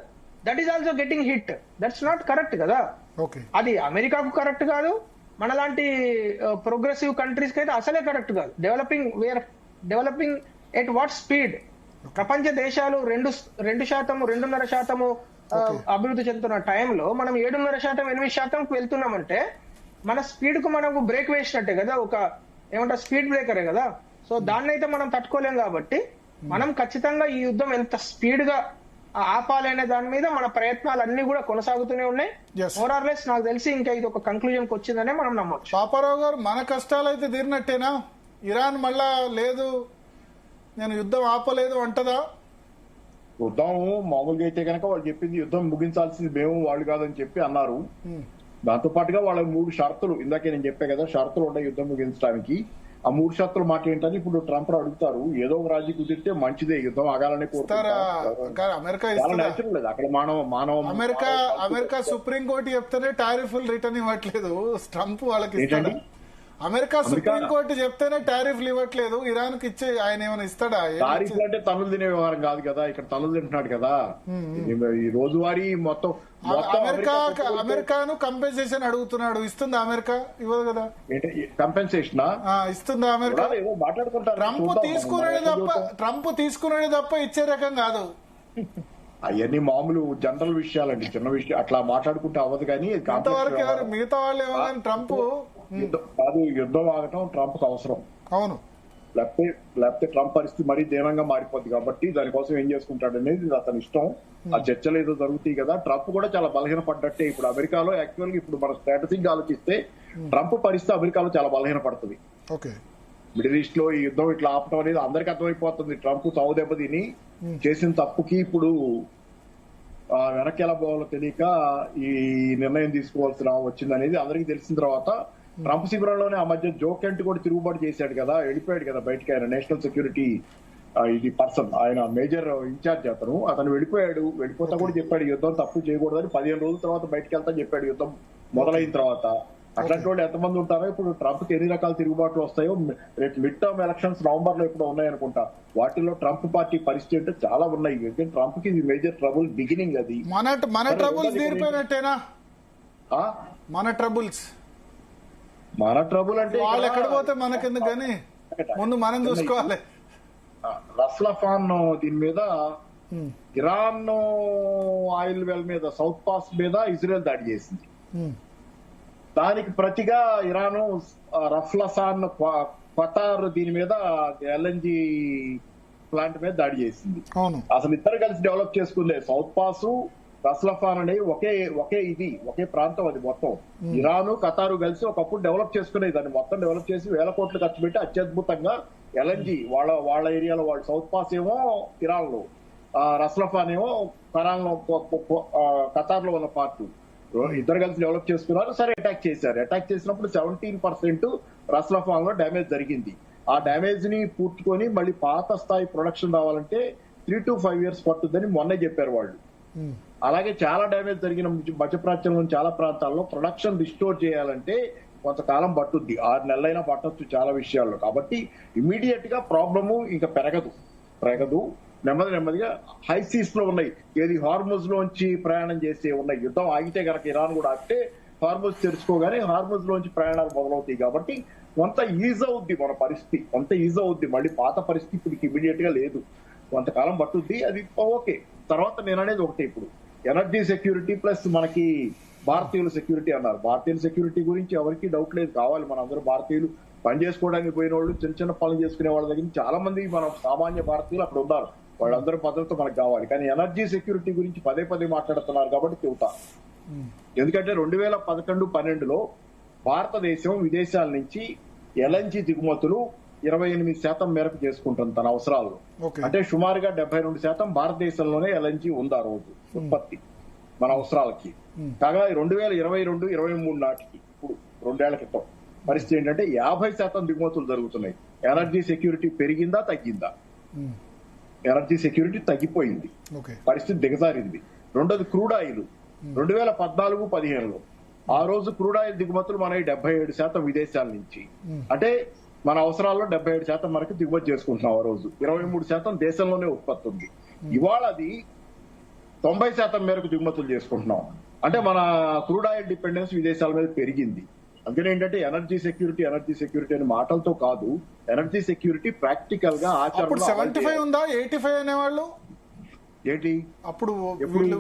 D: that is also getting hit. That's not correct కదా. అది అమెరికాకు కరెక్ట్ కాదు, మనలాంటి ప్రోగ్రెసివ్ కంట్రీస్ కి అయితే అసలే కరెక్ట్ కాదు. Developing at what speed? ప్రపంచ దేశాలు 2%, 2.5% అభివృద్ధి చెందుతున్న టైంలో మనం 7.5%, 8% వెళ్తున్నామంటే మన స్పీడ్ కు మనకు బ్రేక్ వేసినట్టే కదా, ఒక ఏమంటారు స్పీడ్ బ్రేకరే కదా. సో దాన్ని అయితే మనం తట్టుకోలేం కాబట్టి మనం ఖచ్చితంగా ఈ యుద్ధం ఎంత స్పీడ్ గా ఆపాలనే దాని మీద మన ప్రయత్నాలు అన్ని కూడా కొనసాగుతూనే ఉన్నాయి. మోర్ ఆర్ లెస్ నాకు తెలిసి ఇంకా ఇది ఒక కంక్లూజన్ కి వచ్చిందనే మనం నమ్మొచ్చు.
B: పాపారావు గారు, మన కష్టాలు అయితే తీరినట్టేనా? ఇరాన్ మళ్ళా లేదు నేను యుద్ధం ఆపలేదు అంటదా?
C: యుద్ధం మామూలుగా అయితే కనుక వాళ్ళు చెప్పింది యుద్ధం ముగించాల్సింది మేము వాళ్ళు కాదని చెప్పి అన్నారు. దాంతో పాటుగా వాళ్ళ 3 షరతులు ఇందాకే నేను చెప్పా కదా, షరతులు ఉన్నాయి యుద్ధం ముగించడానికి. ఆ 3 షరతుల మాట ఏంటని ఇప్పుడు ట్రంప్ అడుగుతారు. ఏదో ఒక రాజీ కుదిరితే మంచిదే, యుద్ధం ఆగాలని కోరుతారు. అక్కడ మానవ
B: అమెరికా సుప్రీంకోర్టు చెప్తేనే టారిఫ్లు రిటర్న్ ఇవ్వట్లేదు. ట్రంప్ వాళ్ళకి ఇస్తాడా? అమెరికా సుప్రీంకోర్టు చెప్తేనే టారిఫ్లు ఇవ్వట్లేదు. ఇరాన్ కి ఇచ్చే ఆయన ఏమైనా ఇస్తాడా?
C: టారిఫ్లు అంటే తనులు తినే వ్యవహారం కాదు కదా, ఇక్కడ తనులు తింటున్నాడు కదా. ఈ రోజువారీ మొత్తం
B: అమెరికాను కంపెన్సేషన్ అడుగుతున్నాడు. ఇస్తుందా అమెరికా? ఇవ్వదు కదా.
C: కంపెన్సేషన్
B: ఇస్తుందా అమెరికా?
C: మాట్లాడుకుంటారు.
B: ట్రంప్ తీసుకునేది తప్ప ఇచ్చే రకం కాదు.
C: అవన్నీ మామూలు జనరల్ విషయాలండి, చిన్న విషయం అట్లా మాట్లాడుకుంటే అవ్వదు. కానీ
B: మిగతా వాళ్ళు ఏమో కానీ ట్రంప్
C: కాదు, యుద్ధం ఆగటం ట్రంప్ కు అవసరం.
B: అవును,
C: లేకపోతే ట్రంప్ పరిస్థితి మరీ దీనంగా మారిపోద్ది. కాబట్టి దానికోసం ఏం చేసుకుంటాడు అనేది అతని ఇష్టం. ఆ చర్చలు ఏదో జరుగుతాయి కదా. ట్రంప్ కూడా చాలా బలహీనపడ్డట్టే ఇప్పుడు అమెరికాలో. యాక్చువల్ గా ఇప్పుడు మన స్ట్రాటజిక్ ఆలోచిస్తే ట్రంప్ పరిస్థితి అమెరికాలో చాలా బలహీనపడుతుంది. మిడిల్ ఈస్ట్ లో ఈ యుద్ధం ఇట్లా ఆపటం అనేది అందరికీ అర్థమైపోతుంది. ట్రంప్ చావు దెబ్బతిని చేసిన తప్పుకి ఇప్పుడు వెనక్కి ఎలా పోవాలో తెలియక ఈ నిర్ణయం తీసుకోవాల్సిన వచ్చిందనేది అందరికీ తెలిసిన తర్వాత ట్రంప్ శిబిరంలోనే ఆ మధ్య జో కెంట్ కూడా తిరుగుబాటు చేశాడు కదా, వెళ్ళిపోయాడు కదా బయటకి. ఆయన నేషనల్ సెక్యూరిటీ ఇది పర్సన్, ఆయన మేజర్ ఇన్ఛార్జ్ అతను వెళ్ళిపోతా కూడా చెప్పాడు యుద్ధం తప్పు చేయకూడదని. 15 రోజుల తర్వాత బయటకు వెళ్తా చెప్పాడు యుద్ధం మొదలైన తర్వాత. అట్లాంటి వాళ్ళు ఎంతమంది ఉంటారో. ఇప్పుడు ట్రంప్ కి ఎన్ని రకాల తిరుగుబాట్లు వస్తాయో. రేపు మిడ్ టర్మ్ ఎలక్షన్స్ నవంబర్ లో ఎప్పుడో ఉన్నాయనుకుంటా. వాటిలో ట్రంప్ పార్టీ పరిస్థితి అంటే చాలా ఉన్నాయి. ట్రంప్ కి ఇది మేజర్ ట్రబుల్ బిగినింగ్. అది
B: మన ట్రబుల్స్ తీరిపోయినట్టేనా? మన ట్రబుల్ అంటే వాళ్ళు ఎక్కడ పోతే మనకెందుకు కానీ ముందు మనం చూసుకోవాలి.
C: రస్లఫాన్ దీని మీద ఇరాన్ ఆయిల్ వెల్ మీద సౌత్ పాస్ మీద ఇజ్రాయెల్ దాడి చేసింది. దానికి ప్రతిగా ఇరాను రఫ్లసాన్ ఖతార్ దీని మీద ఎల్ఎన్జి ప్లాంట్ మీద దాడి చేసింది. అసలు ఇద్దరు కలిసి డెవలప్ చేసుకుందే సౌత్ పాస్ రస్లఫాన్ అనేది ఒకే ప్రాంతం. అది మొత్తం ఇరాను ఖతారు కలిసి ఒకప్పుడు డెవలప్ చేసుకునేది. దాన్ని మొత్తం డెవలప్ చేసి 1000 కోట్లు ఖర్చు పెట్టి అత్యద్భుతంగా ఎల్ఎన్జి వాళ్ళ ఏరియాలో వాళ్ళు సౌత్ పాస్ ఏమో ఇరాన్ లో, రస్లఫాన్ ఏమో ఖతార్ లో ఉన్న పార్ట్. ఇద్దరు కలిసి డెవలప్ చేసుకున్నారు. సరే అటాక్ చేశారు. అటాక్ చేసినప్పుడు 17% రస్లఫాన్ లో డ్యామేజ్ జరిగింది. ఆ డ్యామేజ్ ని పూర్తుకొని మళ్ళీ పాత స్థాయి ప్రొడక్షన్ రావాలంటే 3 to 5 years పట్టుద్దని మొన్నే చెప్పారు వాళ్ళు. అలాగే చాలా డ్యామేజ్ జరిగిన మధ్యప్రాచ్యంలోని చాలా ప్రాంతాల్లో ప్రొడక్షన్ రిస్టోర్ చేయాలంటే కొంతకాలం పట్టుద్ది. 6 నెలలైనా పట్టొచ్చు చాలా విషయాల్లో. కాబట్టి ఇమీడియట్ గా ప్రాబ్లము ఇంకా పెరగదు. నెమ్మదిగా హై సీస్ లో ఉన్నాయి. ఏది హార్ముజ్ లోంచి ప్రయాణం చేసే ఉన్నాయి. యుద్ధం ఆగితే గనక ఇరాన్ కూడా ఆగితే హార్ముజ్ తెరుచుకోగానే హార్ముజ్ లోంచి ప్రయాణాలు మొదలవుతాయి. కాబట్టి కొంత ఈజ్ అవుద్ది మన పరిస్థితి, కొంత ఈజ్ అవుద్ది. మళ్ళీ పాత పరిస్థితి ఇప్పుడు ఇమీడియట్ గా లేదు, కొంతకాలం పట్టుద్ది. అది ఓకే. తర్వాత నేను అనేది ఒకటి, ఇప్పుడు ఎనర్జీ సెక్యూరిటీ ప్లస్ మనకి భారతీయుల సెక్యూరిటీ అన్నారు. భారతీయుల సెక్యూరిటీ గురించి ఎవరికి డౌట్ లేదు, కావాలి. మన అందరూ భారతీయులు పని చేసుకోవడానికి పోయిన వాళ్ళు, చిన్న పనులు చేసుకునే వాళ్ళ దగ్గర చాలా మంది మన సామాన్య భారతీయులు అక్కడ ఉన్నారు. వాళ్ళందరూ భద్రత మనకు కావాలి. కానీ ఎనర్జీ సెక్యూరిటీ గురించి పదే మాట్లాడుతున్నారు కాబట్టి చెబుతా. ఎందుకంటే 2011-12లో భారతదేశం విదేశాల నుంచి ఎల్ఎన్జీ దిగుమతులు 28% మేరకు చేసుకుంటుంది తన అవసరాల్లో. అంటే సుమారుగా 72% భారతదేశంలోనే ఎల్ఎన్జీ ఉంది ఆ రోజు ఉత్పత్తి మన అవసరాలకి. కాగా 2022-23 నాటికి, ఇప్పుడు 2 ఏళ్ల క్రితం పరిస్థితి ఏంటంటే 50% దిగుమతులు జరుగుతున్నాయి. ఎనర్జీ సెక్యూరిటీ పెరిగిందా తగ్గిందా? ఎనర్జీ సెక్యూరిటీ తగ్గిపోయింది, పరిస్థితి దిగజారింది. రెండోది క్రూడ్ ఆయిల్. 2014-15లో ఆ రోజు క్రూడ్ ఆయిల్ దిగుమతులు మన 77% విదేశాల నుంచి. అంటే మన అవసరాల్లో 77% వరకు దిగుమతి చేసుకుంటున్నాం. ఆ రోజు 23% దేశంలోనే ఉత్పత్తి ఉంది. ఇవాళ అది 90% మేరకు దిగుమతులు చేసుకుంటున్నాం. అంటే మన క్రూడ్ ఆయిల్ డిపెండెన్స్ విదేశాల మీద పెరిగింది. అందుకని ఏంటంటే ఎనర్జీ సెక్యూరిటీ అనే మాటలతో కాదు, ఎనర్జీ సెక్యూరిటీ ప్రాక్టికల్ గా ఆచరణ.
B: 75 ఉందా 85 అనేవాళ్ళు
C: ఏంటి?
B: అప్పుడు వీళ్ళు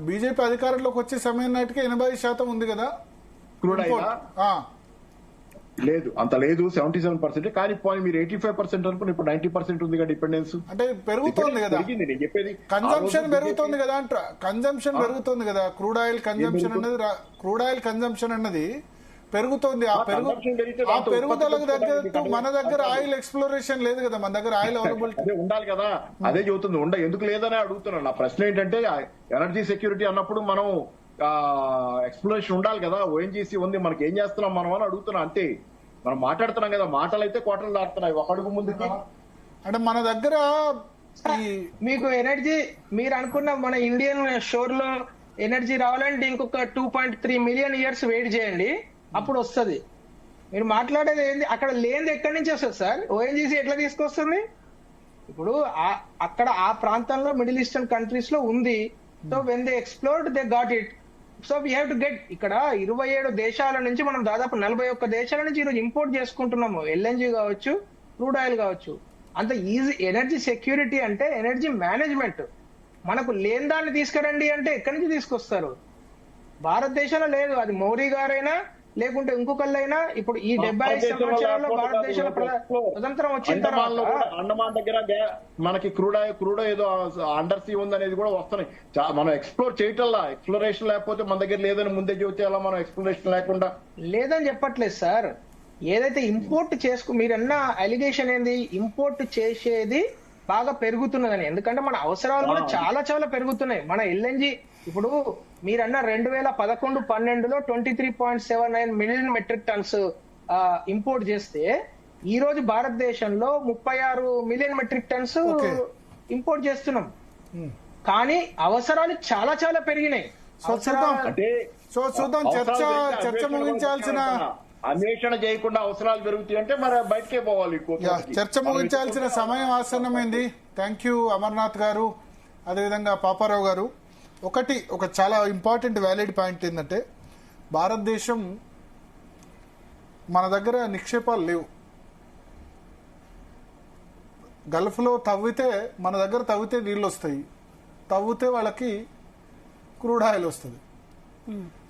B: బీజేపీ అధికారంలోకి వచ్చే సమయం నాటికి 80% ఉంది కదా
C: క్రూడ్ ఆయిల్. లేదు, అంత లేదు, 77%. కానీ మీరు 85% అనుకుని ఇప్పుడు 90% ఉంది కదా డిపెండెన్స్.
B: అంటే పెరుగుతోంది కదా,
C: నేను చెప్పేది
B: కన్జంప్షన్ పెరుగుతోంది కదా అంటారా. కన్జంప్షన్ పెరుగుతోంది కదా, క్రూడ్ ఆయిల్ కన్జంప్షన్ అన్నది పెరుగుతోంది. ఆ పెరుగుదలకు దగ్గర మన దగ్గర ఆయిల్ ఎక్స్ప్లోరేషన్ లేదు కదా, మన దగ్గర ఆయిల్ అవైలబిలిటీ
C: ఉండాలి కదా. అదే చెబుతుంది, ఎందుకు లేదని అడుగుతున్నాను. నా ప్రశ్న ఏంటంటే ఎనర్జీ సెక్యూరిటీ అన్నప్పుడు మనం ఎక్స్ప్లోరేషన్ ఉండాలి కదా. ఓఎన్జీసీ ఉంది, మనకి ఏం చేస్తున్నాం మనం అని అడుగుతున్నాం. అంతే, మనం మాట్లాడుతున్నాం కదా, మాటలు అయితే కోటలు దాటుతున్నాయి ఒక అడుగు ముందుకి.
B: అంటే మన దగ్గర
D: మీకు ఎనర్జీ మీరు అనుకున్న మన ఇండియన్ షోర్ లో ఎనర్జీ రావాలంటే ఇంకొక 2.3 మిలియన్ ఇయర్స్ వెయిట్ చేయండి, అప్పుడు వస్తుంది. మీరు మాట్లాడేది ఏంది? అక్కడ లేనిది ఎక్కడి నుంచి వస్తుంది సార్? ఓఎన్జీసీ ఎట్లా తీసుకొస్తుంది? ఇప్పుడు అక్కడ ఆ ప్రాంతంలో మిడిల్ ఈస్టర్న్ కంట్రీస్ లో ఉంది. So when they explored they got it. So we have to get. ఇక్కడ 27 దేశాల నుంచి మనం దాదాపు 41 దేశాల నుంచి ఈరోజు ఇంపోర్ట్ చేసుకుంటున్నాము. ఎల్ఎన్జీ కావచ్చు, క్రూడ్ ఆయిల్ కావచ్చు. అంత ఈజీ. ఎనర్జీ సెక్యూరిటీ అంటే ఎనర్జీ మేనేజ్మెంట్. మనకు లేని దాన్ని తీసుకురండి అంటే ఎక్కడి నుంచి తీసుకొస్తారు? భారతదేశంలో లేదు. అది మోడీ గారైనా లేకుంటే ఇంకొకళ్ళైనా ఇప్పుడు ఈ 75 సంవత్సరాల్లో భారతదేశంలో స్వతంత్రం వచ్చిన తర్వాత
C: అండమాన్ దగ్గర మనకి క్రూడ్ ఏదో అండర్ సీ ఉందనేది కూడా వస్తున్నాయి. మనం ఎక్స్ప్లోర్ చేయటల్లా. ఎక్స్ప్లోరేషన్ లేకపోతే మన దగ్గర లేదని ముందే చెబితే అలా మనం ఎక్స్ప్లోరేషన్ లేకుండా
D: లేదని చెప్పట్లేదు సార్. ఏదైతే ఇంపోర్ట్ మీరన్న అలిగేషన్ ఏంది? ఇంపోర్ట్ చేసేది బాగా పెరుగుతున్నదని. ఎందుకంటే మన అవసరాలు కూడా చాలా పెరుగుతున్నాయి. మన ఎల్ఎన్జీ ఇప్పుడు మీరన్న 2011-12లో 23.79 మిలియన్ మెట్రిక్ టన్స్ ఇంపోర్ట్ చేస్తే ఈ రోజు భారతదేశంలో 36 మిలియన్ మెట్రిక్ టన్స్ ఇంపోర్ట్ చేస్తున్నాం. కానీ అవసరాలు చాలా పెరిగినాయి.
B: చూద్దాం. చర్చ ముగించాల్సిన
C: అన్వేషణ చేయకుండా అవసరాలు పెరుగుతాయి అంటే మరి బయటకే పోవాలి.
B: చర్చ ముగించాల్సిన సమయం ఆసన్నమైంది. థ్యాంక్ యూ అమర్నాథ్ గారు, అదేవిధంగా పాపారావు గారు. ఒక చాలా ఇంపార్టెంట్ వ్యాలిడ్ పాయింట్ ఏంటంటే భారతదేశం మన దగ్గర నిక్షేపాలు లేవు. గల్ఫ్లో తవ్వితే మన దగ్గర తవ్వితే నీళ్ళు వస్తాయి, తవ్వితే వాళ్ళకి క్రూడ్ ఆయిల్ వస్తుంది.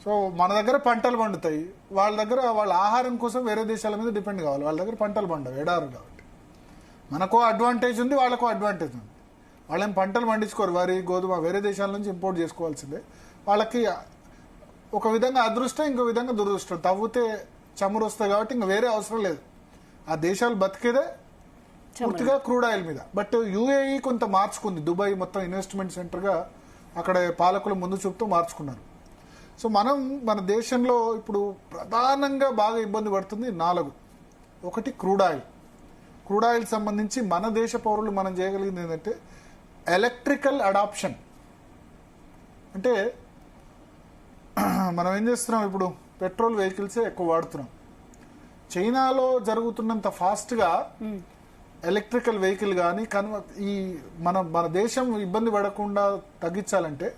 B: సో మన దగ్గర పంటలు పండుతాయి, వాళ్ళ దగ్గర వాళ్ళ ఆహారం కోసం వేరే దేశాల మీద డిపెండ్ కావాలి. వాళ్ళ దగ్గర పంటలు పండవు, ఎడారు కాబట్టి. మనకో అడ్వాంటేజ్ ఉంది, వాళ్ళకో అడ్వాంటేజ్ ఉంది. వాళ్ళేం పంటలు పండించుకోరు, వరి గోధుమ వేరే దేశాల నుంచి ఇంపోర్ట్ చేసుకోవాల్సిందే. వాళ్ళకి ఒక విధంగా అదృష్టం, ఇంకో విధంగా దురదృష్టం. తవ్వితే చమురు వస్తాయి కాబట్టి ఇంక వేరే అవసరం లేదు. ఆ దేశాలు బతికేదే పూర్తిగా క్రూడ్ ఆయిల్ మీద. బట్ యుఏఈ కొంత మార్చుకుంది, దుబాయ్ మొత్తం ఇన్వెస్ట్మెంట్ సెంటర్గా అక్కడ పాలకులు ముందు చూపుతూ మార్చుకున్నారు. సో మనం మన దేశంలో ఇప్పుడు ప్రధానంగా బాగా ఇబ్బంది పడుతుంది 4. ఒకటి క్రూడ్ ఆయిల్. క్రూడ్ ఆయిల్ సంబంధించి మన దేశ పౌరులు మనం చేయగలిగింది ఏంటంటే ఎలక్ట్రికల్ అడాప్షన్. అంటే మనం ఏం చేస్తున్నాం, ఇప్పుడు పెట్రోల్ వెహికల్సే ఎక్కువ వాడుతున్నాం. చైనాలో జరుగుతున్నంత ఫాస్ట్గా ఎలక్ట్రికల్ వెహికల్ కానీ ఈ మన దేశం ఇబ్బంది పడకుండా తగ్గించాలంటే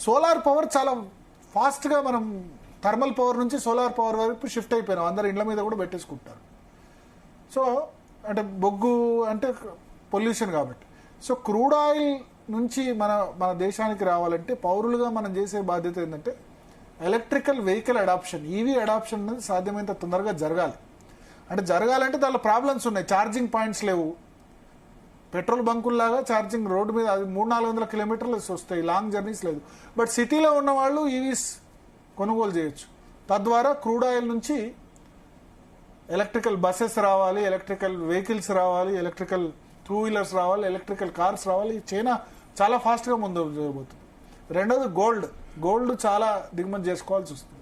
B: సోలార్ పవర్ చాలా ఫాస్ట్గా మనం థర్మల్ పవర్ నుంచి సోలార్ పవర్ వరకు షిఫ్ట్ అయిపోయినాం. అందరు ఇండ్ల మీద కూడా పెట్టేసుకుంటారు. సో అంటే బొగ్గు అంటే పొల్యూషన్ కాబట్టి. సో క్రూడ్ ఆయిల్ నుంచి మన దేశానికి రావాలంటే పౌరులుగా మనం చేసే బాధ్యత ఏంటంటే electrical vehicle adoption, EV adoption అనేది సాధ్యమైనంత తొందరగా జరగాలి. అంటే జరగాలంటే దానిలో ప్రాబ్లమ్స్ ఉన్నాయి. ఛార్జింగ్ పాయింట్స్ లేవు. పెట్రోల్ బంకుల్లాగా ఛార్జింగ్ రోడ్డు మీద అది 300-400 కిలోమీటర్లు వస్తాయి, లాంగ్ జర్నీస్ లేదు. బట్ సిటీలో ఉన్న వాళ్ళు ఈవీస్ కొనుగోలు చేయొచ్చు. తద్వారా క్రూడ్ ఆయిల్ నుంచి ఎలక్ట్రికల్ బస్సెస్ రావాలి, ఎలక్ట్రికల్ వెహికల్స్ రావాలి, ఎలక్ట్రికల్ 2 వీలర్స్ రావాలి, ఎలక్ట్రికల్ కార్స్ రావాలి. చైనా చాలా ఫాస్ట్గా ముందు చేయబోతుంది. రెండోది గోల్డ్ చాలా దిగుమతి చేసుకోవాల్సి వస్తుంది.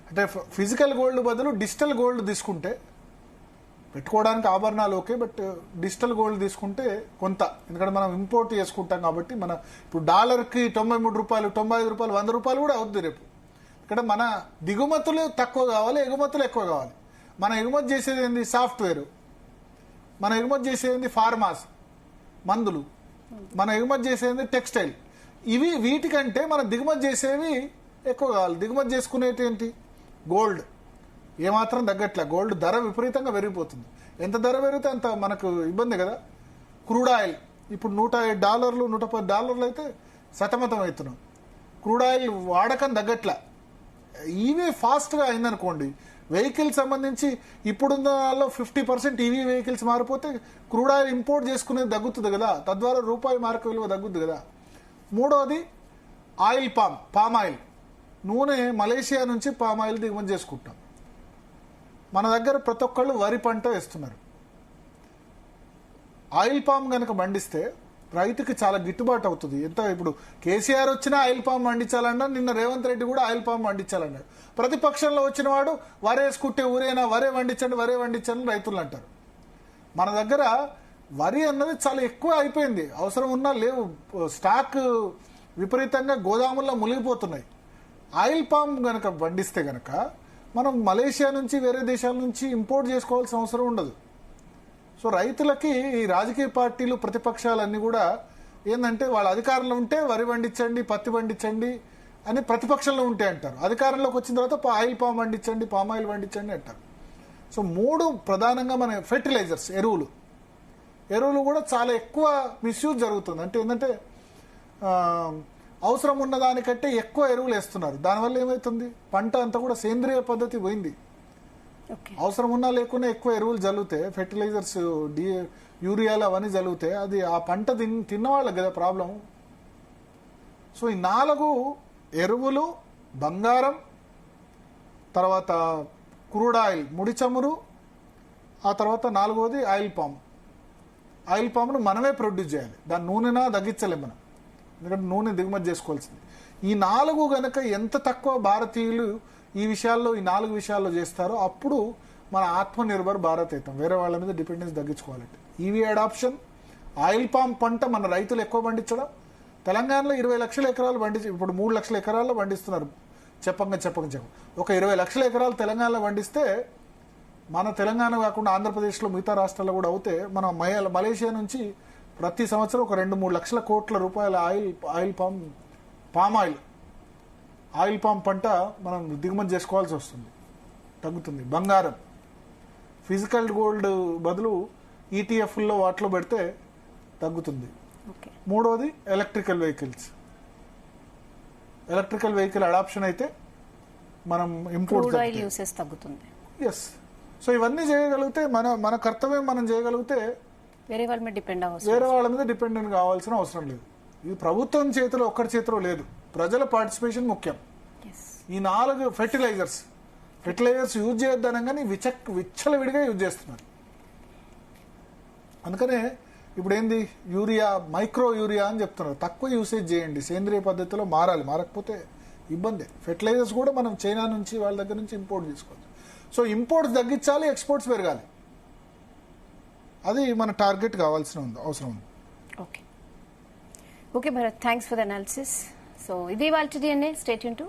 B: అంటే ఫిజికల్ గోల్డ్ బదులు డిజిటల్ గోల్డ్ తీసుకుంటే, పెట్టుకోవడానికి ఆభరణాలు ఓకే, బట్ డిజిటల్ గోల్డ్ తీసుకుంటే కొంత, ఎందుకంటే మనం ఇంపోర్ట్ చేసుకుంటాం కాబట్టి మన ఇప్పుడు డాలర్కి 93 రూపాయలు, 95 రూపాయలు, 100 రూపాయలు కూడా అవుతుంది రేపు. ఇక్కడ మన దిగుమతులు తక్కువ కావాలి, ఎగుమతులు ఎక్కువ కావాలి. మనం ఎగుమతి చేసేది ఏంది సాఫ్ట్వేర్, మనం ఎగుమతి చేసేది ఫార్మాస్ మందులు, మనం ఎగుమతి చేసేది టెక్స్టైల్. వీటికంటే మనం దిగుమతి చేసేవి ఎక్కువ కావాలి. దిగుమతి చేసుకునేది ఏంటి, గోల్డ్. ఏమాత్రం తగ్గట్లే, గోల్డ్ ధర విపరీతంగా పెరిగిపోతుంది. ఎంత ధర పెరిగితే అంత మనకు ఇబ్బంది కదా. క్రూడ్ ఆయిల్ ఇప్పుడు $107, $110 అయితే సతమతం అవుతున్నాం. క్రూడ్ ఆయిల్ వాడకం తగ్గట్లే. ఈవీ ఫాస్ట్గా అయిందనుకోండి, వెహికల్ సంబంధించి ఇప్పుడున్న దానిలో 50% ఈవీ వెహికల్స్ మారిపోతే క్రూడ్ ఆయిల్ ఇంపోర్ట్ చేసుకునేది తగ్గుతుంది కదా, తద్వారా రూపాయి మార్క విలువ తగ్గుద్ది కదా. మూడోది ఆయిల్ పామ్ ఆయిల్, నూనె మలేషియా నుంచి పామ్ ఆయిల్ దిగుమతి చేసుకుంటాం. మన దగ్గర ప్రతి ఒక్కళ్ళు వరి పంట వేస్తున్నారు. ఆయిల్ పామ్ కనుక పండిస్తే రైతుకి చాలా గిట్టుబాటు అవుతుంది. ఎంత ఇప్పుడు కేసీఆర్ వచ్చినా ఆయిల్ పామ్ పండించాలన్నాడు, నిన్న రేవంత్ రెడ్డి కూడా ఆయిల్ పామ్ పండించాలన్నాడు. ప్రతిపక్షంలో వచ్చిన వాడు వరేసుకుంటే ఊరేనా, వరే వండించండి రైతులు అంటారు. మన దగ్గర వరి అన్నది చాలా ఎక్కువ అయిపోయింది, అవసరం ఉన్నా లేవు, స్టాక్ విపరీతంగా గోదాముల్లో మునిగిపోతున్నాయి. ఆయిల్ పామ్ గనక పండిస్తే గనక మనం మలేషియా నుంచి వేరే దేశాల నుంచి ఇంపోర్ట్ చేసుకోవాల్సిన అవసరం ఉండదు. సో రైతులకి ఈ రాజకీయ పార్టీలు ప్రతిపక్షాలన్నీ కూడా ఏంటంటే వాళ్ళ అధికారంలో ఉంటే వరి పండించండి, పత్తి పండించండి అని ప్రతిపక్షంలో ఉంటే అంటారు. అధికారంలోకి వచ్చిన తర్వాత ఆయిల్ పామ్ పండించండి, పామ్ ఆయిల్ పండించండి అంటారు. సో 3 ప్రధానంగా మన ఫెర్టిలైజర్స్, ఎరువులు కూడా చాలా ఎక్కువ మిస్యూజ్ జరుగుతుంది. అంటే ఏంటంటే అవసరం ఉన్న దానికంటే ఎక్కువ ఎరువులు వేస్తున్నారు. దానివల్ల ఏమవుతుంది, పంట అంతా కూడా సేంద్రియ పద్ధతి పోయింది. అవసరం ఉన్నా లేకున్నా ఎక్కువ ఎరువులు జల్లితే, ఫెర్టిలైజర్స్ యూరియాలు అవన్నీ జల్లితే అది ఆ పంట తిన్నవాళ్ళకి కదా ప్రాబ్లం. సో ఈ 4 ఎరువులు, బంగారం, తర్వాత క్రూడ్ ఆయిల్ ముడి చమురు, ఆ తర్వాత 4వది ఆయిల్ పామ్ను మనమే ప్రొడ్యూస్ చేయాలి. దాని నూనెనా తగ్గించలేము మనం, ఎందుకంటే నూనె దిగుమతి చేసుకోవాల్సింది. ఈ 4 గనక ఎంత తక్కువ భారతీయులు ఈ 4 విషయాల్లో చేస్తారో అప్పుడు మన ఆత్మనిర్భర్ భారత్ అవుతాం. వేరే వాళ్ళ మీద డిపెండెన్స్ తగ్గించుకోవాలంటే ఈవీ అడాప్షన్, ఆయిల్ పామ్ పంట మన రైతులు ఎక్కువ పండించడం. తెలంగాణలో 20 లక్షల ఎకరాలు ఇప్పుడు 3 లక్షల ఎకరాల్లో పండిస్తున్నారు. చెప్పంగా ఒక 20 లక్షల ఎకరాలు తెలంగాణలో పండిస్తే మన తెలంగాణ కాకుండా ఆంధ్రప్రదేశ్లో మిగతా రాష్ట్రాల్లో కూడా అవుతే మనం మలేషియా నుంచి ప్రతి సంవత్సరం ఒక 2-3 లక్షల కోట్ల రూపాయల ఆయిల్ పామ్ పంట మనం దిగుమతి చేసుకోవాల్సి వస్తుంది, తగ్గుతుంది. బంగారం, ఫిజికల్ గోల్డ్ బదులు ఈటీఎఫ్లో వాటిలో పెడితే తగ్గుతుంది.
A: ఓకే.
B: మూడోది electrical vehicles. Electrical vehicle adoption అయితే మనం ఇంపోర్ట్
A: క్రూడ్ ఆయిల్ యూసేజ్ తగ్గుతుంది.
B: ఎస్. సో ఇవన్నీ చేయగలిగితే మన కర్తవ్యం మనం చేయగలిగితే
A: వేరే వాళ్ళ మీద డిపెండ్ అవ్వచ్చు.
B: వేరే వాళ్ళ మీద డిపెండెంట్ కావాల్సిన అవసరం లేదు. ఇది ప్రభుత్వం చేతిలో ఒక్కరి చేతిలో లేదు, ప్రజల పార్టిసిపేషన్ ముఖ్యం. ఈ 4 ఫెర్టిలైజర్స్ యూజ్ చేయొద్దనగానే విచ్చలవిడిగా యూజ్ చేస్తున్నారు. అందుకనే ఇప్పుడు ఏంది యూరియా, మైక్రో యూరియా అని చెప్తున్నారు. తక్కువ యూసేజ్ చేయండి, సేంద్రియ పద్ధతిలో మారాలి. మారకపోతే ఇబ్బంది. ఫెర్టిలైజర్స్ కూడా మనం చైనా నుంచి వాళ్ళ దగ్గర నుంచి ఇంపోర్ట్ చేసుకోవచ్చు. సో ఇంపోర్ట్స్ తగ్గించాలి, ఎక్స్పోర్ట్స్ పెరగాలి. అది మన టార్గెట్ కావాల్సిన అవసరం ఉంది.
A: Okay Bharat, thanks for the analysis. So ఇది వాళ్ళ DNA. Stay tune to